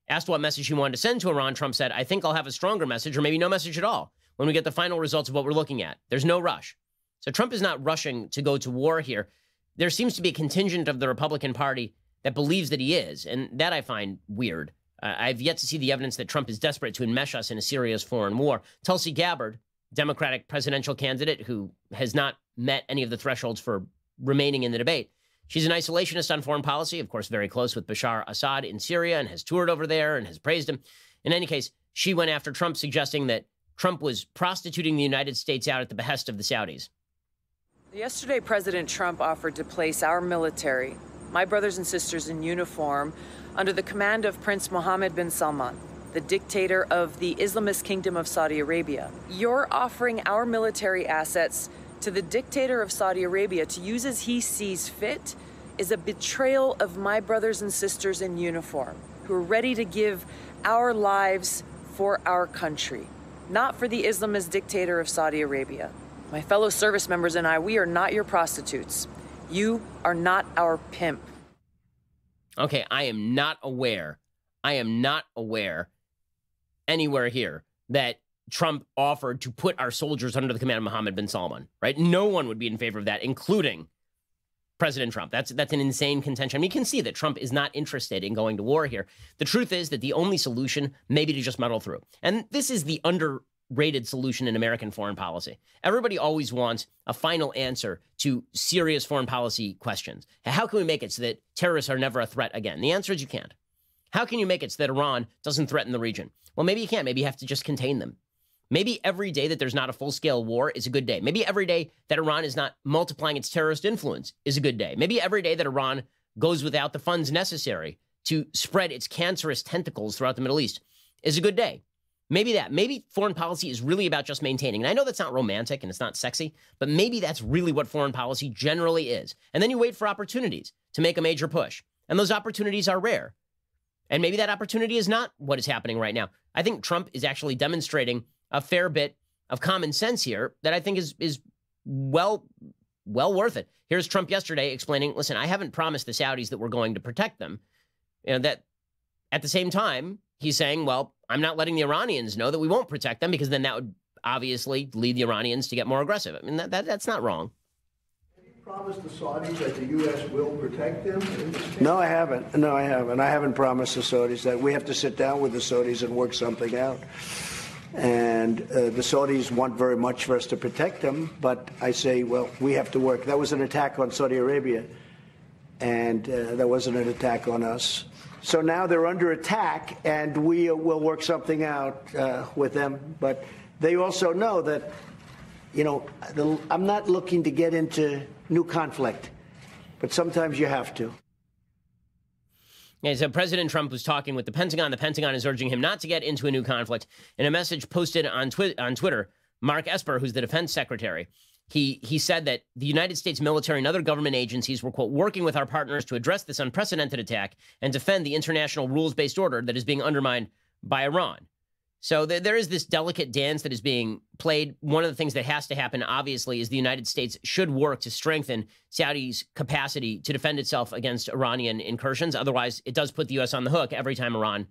Asked what message he wanted to send to Iran, Trump said, "I think I'll have a stronger message or maybe no message at all when we get the final results of what we're looking at. There's no rush." So Trump is not rushing to go to war here. There seems to be a contingent of the Republican Party that believes that he is, and that I find weird. I've yet to see the evidence that Trump is desperate to enmesh us in a serious foreign war. Tulsi Gabbard, Democratic presidential candidate who has not met any of the thresholds for remaining in the debate, she's an isolationist on foreign policy, of course, very close with Bashar Assad in Syria and has toured over there and has praised him. In any case, she went after Trump, suggesting that Trump was prostituting the United States out at the behest of the Saudis. Yesterday, President Trump offered to place our military, my brothers and sisters in uniform, under the command of Prince Mohammed bin Salman, the dictator of the Islamist Kingdom of Saudi Arabia. You're offering our military assets to the dictator of Saudi Arabia to use as he sees fit is a betrayal of my brothers and sisters in uniform who are ready to give our lives for our country, not for the Islamist dictator of Saudi Arabia. My fellow service members and I, we are not your prostitutes. You are not our pimp. Okay, I am not aware anywhere here that Trump offered to put our soldiers under the command of Mohammed bin Salman, right? No one would be in favor of that, including President Trump. That's an insane contention. I mean, you can see that Trump is not interested in going to war here. The truth is that the only solution may be to just muddle through. And this is the underrated solution in American foreign policy. Everybody always wants a final answer to serious foreign policy questions. How can we make it so that terrorists are never a threat again? The answer is you can't. How can you make it so that Iran doesn't threaten the region? Well, maybe you can't. Maybe you have to just contain them. Maybe every day that there's not a full-scale war is a good day. Maybe every day that Iran is not multiplying its terrorist influence is a good day. Maybe every day that Iran goes without the funds necessary to spread its cancerous tentacles throughout the Middle East is a good day. Maybe foreign policy is really about just maintaining. And I know that's not romantic and it's not sexy, but maybe that's really what foreign policy generally is. And then you wait for opportunities to make a major push. And those opportunities are rare. And maybe that opportunity is not what is happening right now. I think Trump is actually demonstrating a fair bit of common sense here that I think is well worth it. Here's Trump yesterday explaining, listen, I haven't promised the Saudis that we're going to protect them. You know, that at the same time, he's saying, well, I'm not letting the Iranians know that we won't protect them because then that would obviously lead the Iranians to get more aggressive. I mean, that's not wrong. Have you promised the Saudis that the U.S. will protect them? No, I haven't. I haven't promised the Saudis that. We have to sit down with the Saudis and work something out. And the Saudis want very much for us to protect them, but I say, well, we have to work. That was an attack on Saudi Arabia, and that wasn't an attack on us. So now they're under attack, and we will work something out with them. But they also know that, you know, I'm not looking to get into new conflict, but sometimes you have to. Yeah, so President Trump was talking with the Pentagon. The Pentagon is urging him not to get into a new conflict. In a message posted on Twitter, Mark Esper, who's the defense secretary, he said that the United States military and other government agencies were, quote, working with our partners to address this unprecedented attack and defend the international rules-based order that is being undermined by Iran. So there is this delicate dance that is being played. One of the things that has to happen, obviously, is the United States should work to strengthen Saudi's capacity to defend itself against Iranian incursions. Otherwise, it does put the U.S. on the hook every time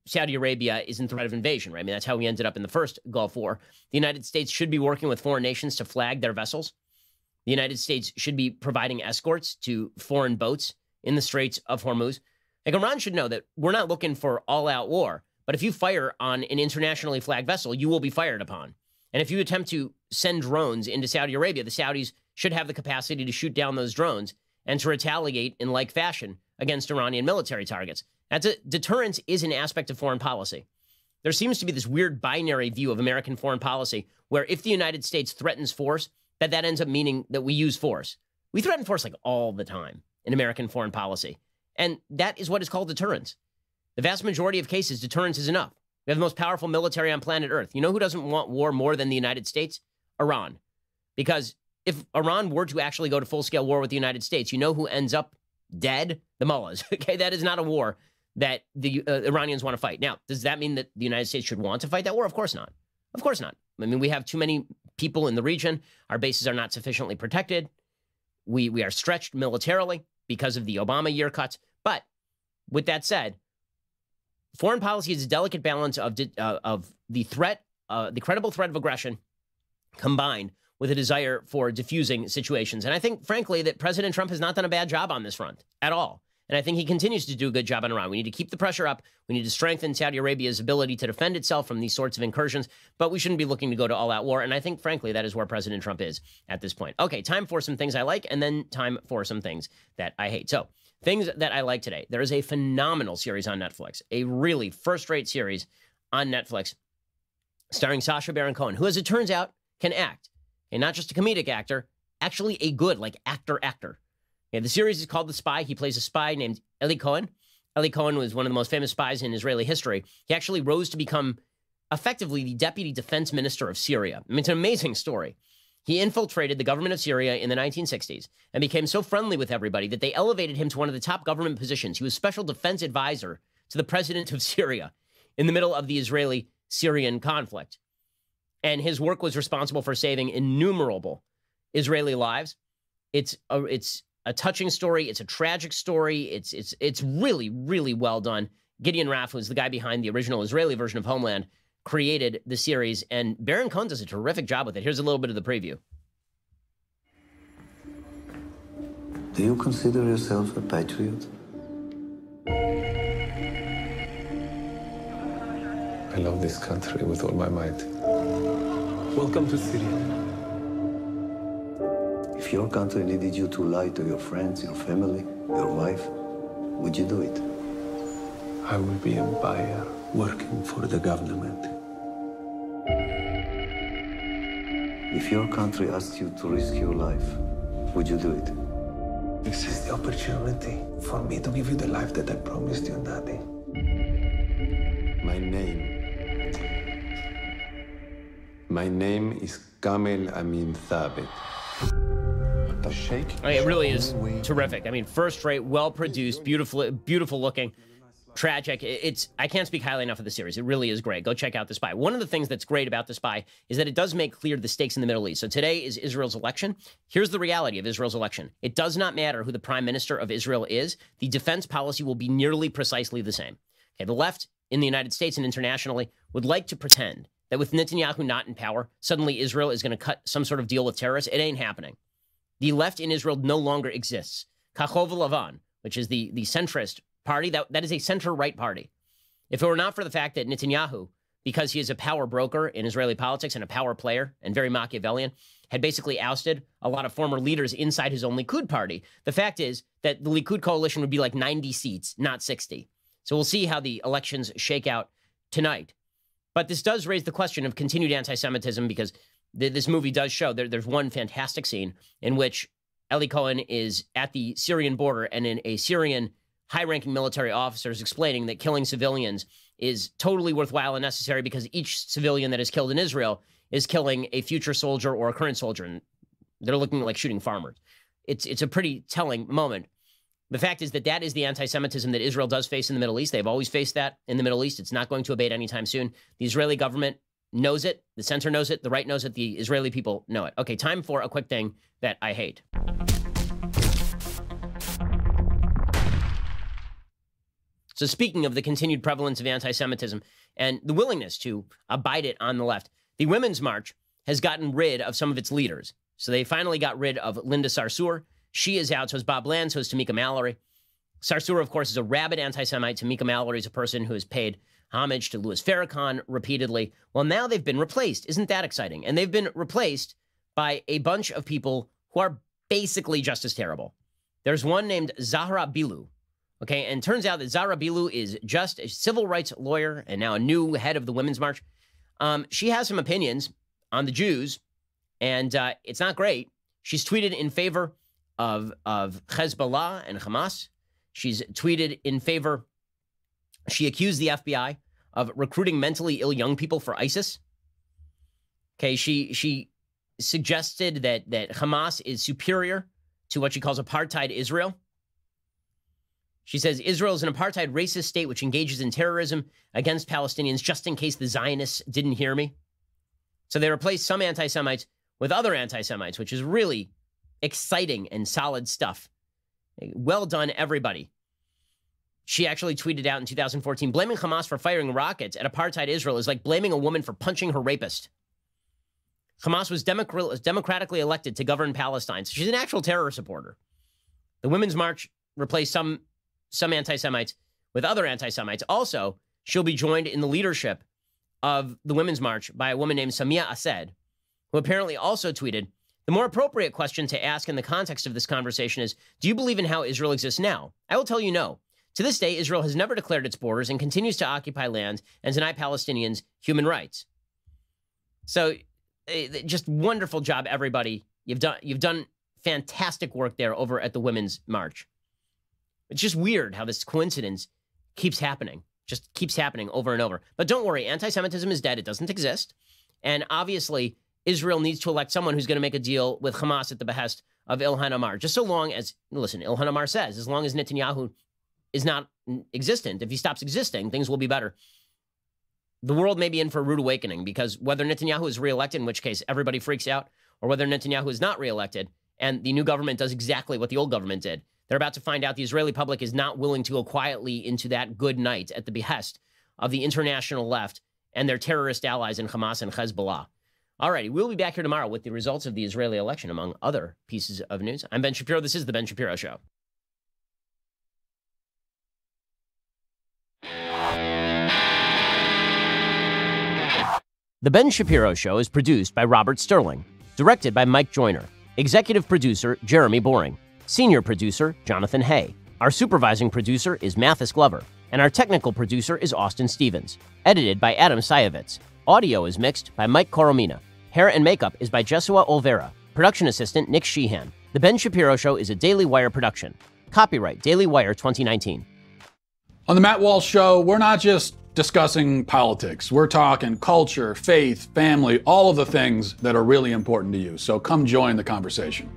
Saudi Arabia is in threat of invasion, right? I mean, that's how we ended up in the first Gulf War. The United States should be working with foreign nations to flag their vessels. The United States should be providing escorts to foreign boats in the Straits of Hormuz. Like, Iran should know that we're not looking for all-out war. But if you fire on an internationally flagged vessel, you will be fired upon. And if you attempt to send drones into Saudi Arabia, the Saudis should have the capacity to shoot down those drones and to retaliate in like fashion against Iranian military targets. Deterrence is an aspect of foreign policy. There seems to be this weird binary view of American foreign policy where if the United States threatens force, that ends up meaning that we use force. We threaten force like all the time in American foreign policy. And that is what is called deterrence. The vast majority of cases, deterrence is enough. We have the most powerful military on planet Earth. You know who doesn't want war more than the United States? Iran. Because if Iran were to actually go to full-scale war with the United States, you know who ends up dead? The mullahs. Okay, that is not a war that the Iranians want to fight. Now, does that mean that the United States should want to fight that war? Of course not. Of course not. I mean, we have too many people in the region. Our bases are not sufficiently protected. We are stretched militarily because of the Obama year cuts. But with that said, foreign policy is a delicate balance of the threat, the credible threat of aggression, combined with a desire for diffusing situations. And I think, frankly, that President Trump has not done a bad job on this front at all. And I think he continues to do a good job on Iran. We need to keep the pressure up. We need to strengthen Saudi Arabia's ability to defend itself from these sorts of incursions. But we shouldn't be looking to go to all-out war. And I think, frankly, that is where President Trump is at this point. Okay, time for some things I like, and then time for some things that I hate. So, things that I like today. There is a phenomenal series on Netflix, a really first-rate series on Netflix starring Sacha Baron Cohen, who, as it turns out, can act. And not just a comedic actor, actually a good, actor. Yeah, the series is called The Spy. He plays a spy named Eli Cohen. Eli Cohen was one of the most famous spies in Israeli history. He actually rose to become, effectively, the deputy defense minister of Syria. I mean, it's an amazing story. He infiltrated the government of Syria in the 1960s and became so friendly with everybody that they elevated him to one of the top government positions. He was special defense advisor to the president of Syria in the middle of the Israeli-Syrian conflict. And his work was responsible for saving innumerable Israeli lives. It's a touching story. It's a tragic story. It's really, really well done. Gideon Raff, who's the guy behind the original Israeli version of Homeland, created the series, and Baron Cohen does a terrific job with it. Here's a little bit of the preview. Do you consider yourself a patriot? I love this country with all my might. Welcome to Syria. If your country needed you to lie to your friends, your family, your wife, would you do it? I will be a buyer working for the government. If your country asked you to risk your life, would you do it? This is the opportunity for me to give you the life that I promised you, Daddy. My name is Kamel Amin Thabit. The Sheikh? It really is terrific. I mean, first rate, well produced, beautiful looking, tragic. I can't speak highly enough of the series. It really is great. Go check out The Spy. One of the things that's great about The Spy is that it does make clear the stakes in the Middle East. So today is Israel's election. Here's the reality of Israel's election. It does not matter who the prime minister of Israel is. The defense policy will be nearly precisely the same. Okay, the left in the United States and internationally would like to pretend that with Netanyahu not in power, suddenly Israel is going to cut some sort of deal with terrorists. It ain't happening. The left in Israel no longer exists. Kachov Lavan, which is the centrist party, that is a center-right party. If it were not for the fact that Netanyahu, because he is a power broker in Israeli politics and a power player and very Machiavellian, had basically ousted a lot of former leaders inside his own Likud party, the fact is that the Likud coalition would be like 90 seats, not 60. So we'll see how the elections shake out tonight. But this does raise the question of continued anti-Semitism because this movie does show there's one fantastic scene in which Eli Cohen is at the Syrian border and in a Syrian high-ranking military officer is explaining that killing civilians is totally worthwhile and necessary because each civilian that is killed in Israel is killing a future soldier or a current soldier. And they're looking like shooting farmers. It's a pretty telling moment. The fact is that is the anti-Semitism that Israel does face in the Middle East. They've always faced that in the Middle East. It's not going to abate anytime soon. The Israeli government knows it. The center knows it. The right knows it. The Israeli people know it. Okay, time for a quick thing that I hate. So speaking of the continued prevalence of anti-Semitism and the willingness to abide it on the left, the Women's March has gotten rid of some of its leaders. So they finally got rid of Linda Sarsour. She is out. So is Bob Bland. So is Tamika Mallory. Sarsour, of course, is a rabid anti-Semite. Tamika Mallory is a person who has paid homage to Louis Farrakhan repeatedly. Well, now they've been replaced. Isn't that exciting? And they've been replaced by a bunch of people who are basically just as terrible. There's one named Zahra Bilu. Okay, and turns out that Zahra Bilu is just a civil rights lawyer and now a new head of the Women's March. She has some opinions on the Jews, and it's not great. She's tweeted in favor of Hezbollah and Hamas. She's tweeted in favor. She accused the FBI of recruiting mentally ill young people for ISIS. Okay, she suggested that Hamas is superior to what she calls apartheid Israel. She says Israel is an apartheid racist state which engages in terrorism against Palestinians, just in case the Zionists didn't hear me. So they replaced some anti-Semites with other anti-Semites, which is really exciting and solid stuff. Well done, everybody. She actually tweeted out in 2014, blaming Hamas for firing rockets at apartheid Israel is like blaming a woman for punching her rapist. Hamas was democratically elected to govern Palestine. So she's an actual terror supporter. The Women's March replaced some anti-Semites with other anti-Semites. Also, she'll be joined in the leadership of the Women's March by a woman named Samia Assad, who apparently also tweeted, the more appropriate question to ask in the context of this conversation is, do you believe in how Israel exists now? I will tell you no. To this day, Israel has never declared its borders and continues to occupy land and deny Palestinians human rights. So just wonderful job, everybody. You've done fantastic work there over at the Women's March. It's just weird how this coincidence keeps happening. Just keeps happening over and over. But don't worry, anti-Semitism is dead. It doesn't exist. And obviously, Israel needs to elect someone who's going to make a deal with Hamas at the behest of Ilhan Omar. Just so long as, listen, Ilhan Omar says, as long as Netanyahu is not existent, if he stops existing, things will be better. The world may be in for a rude awakening, because whether Netanyahu is reelected, in which case everybody freaks out, or whether Netanyahu is not reelected and the new government does exactly what the old government did, they're about to find out the Israeli public is not willing to go quietly into that good night at the behest of the international left and their terrorist allies in Hamas and Hezbollah. All righty, we'll be back here tomorrow with the results of the Israeli election, among other pieces of news. I'm Ben Shapiro. This is The Ben Shapiro Show. The Ben Shapiro Show is produced by Robert Sterling, directed by Mike Joyner, executive producer Jeremy Boring, senior producer Jonathan Hay. Our supervising producer is Mathis Glover, and our technical producer is Austin Stevens, edited by Adam Sayevitz. Audio is mixed by Mike Coromina. Hair and makeup is by Jesua Olvera. Production assistant Nick Sheehan. The Ben Shapiro Show is a Daily Wire production. Copyright Daily Wire 2019. On the Matt Walsh Show, we're not just discussing politics. We're talking culture, faith, family, all of the things that are really important to you. So come join the conversation.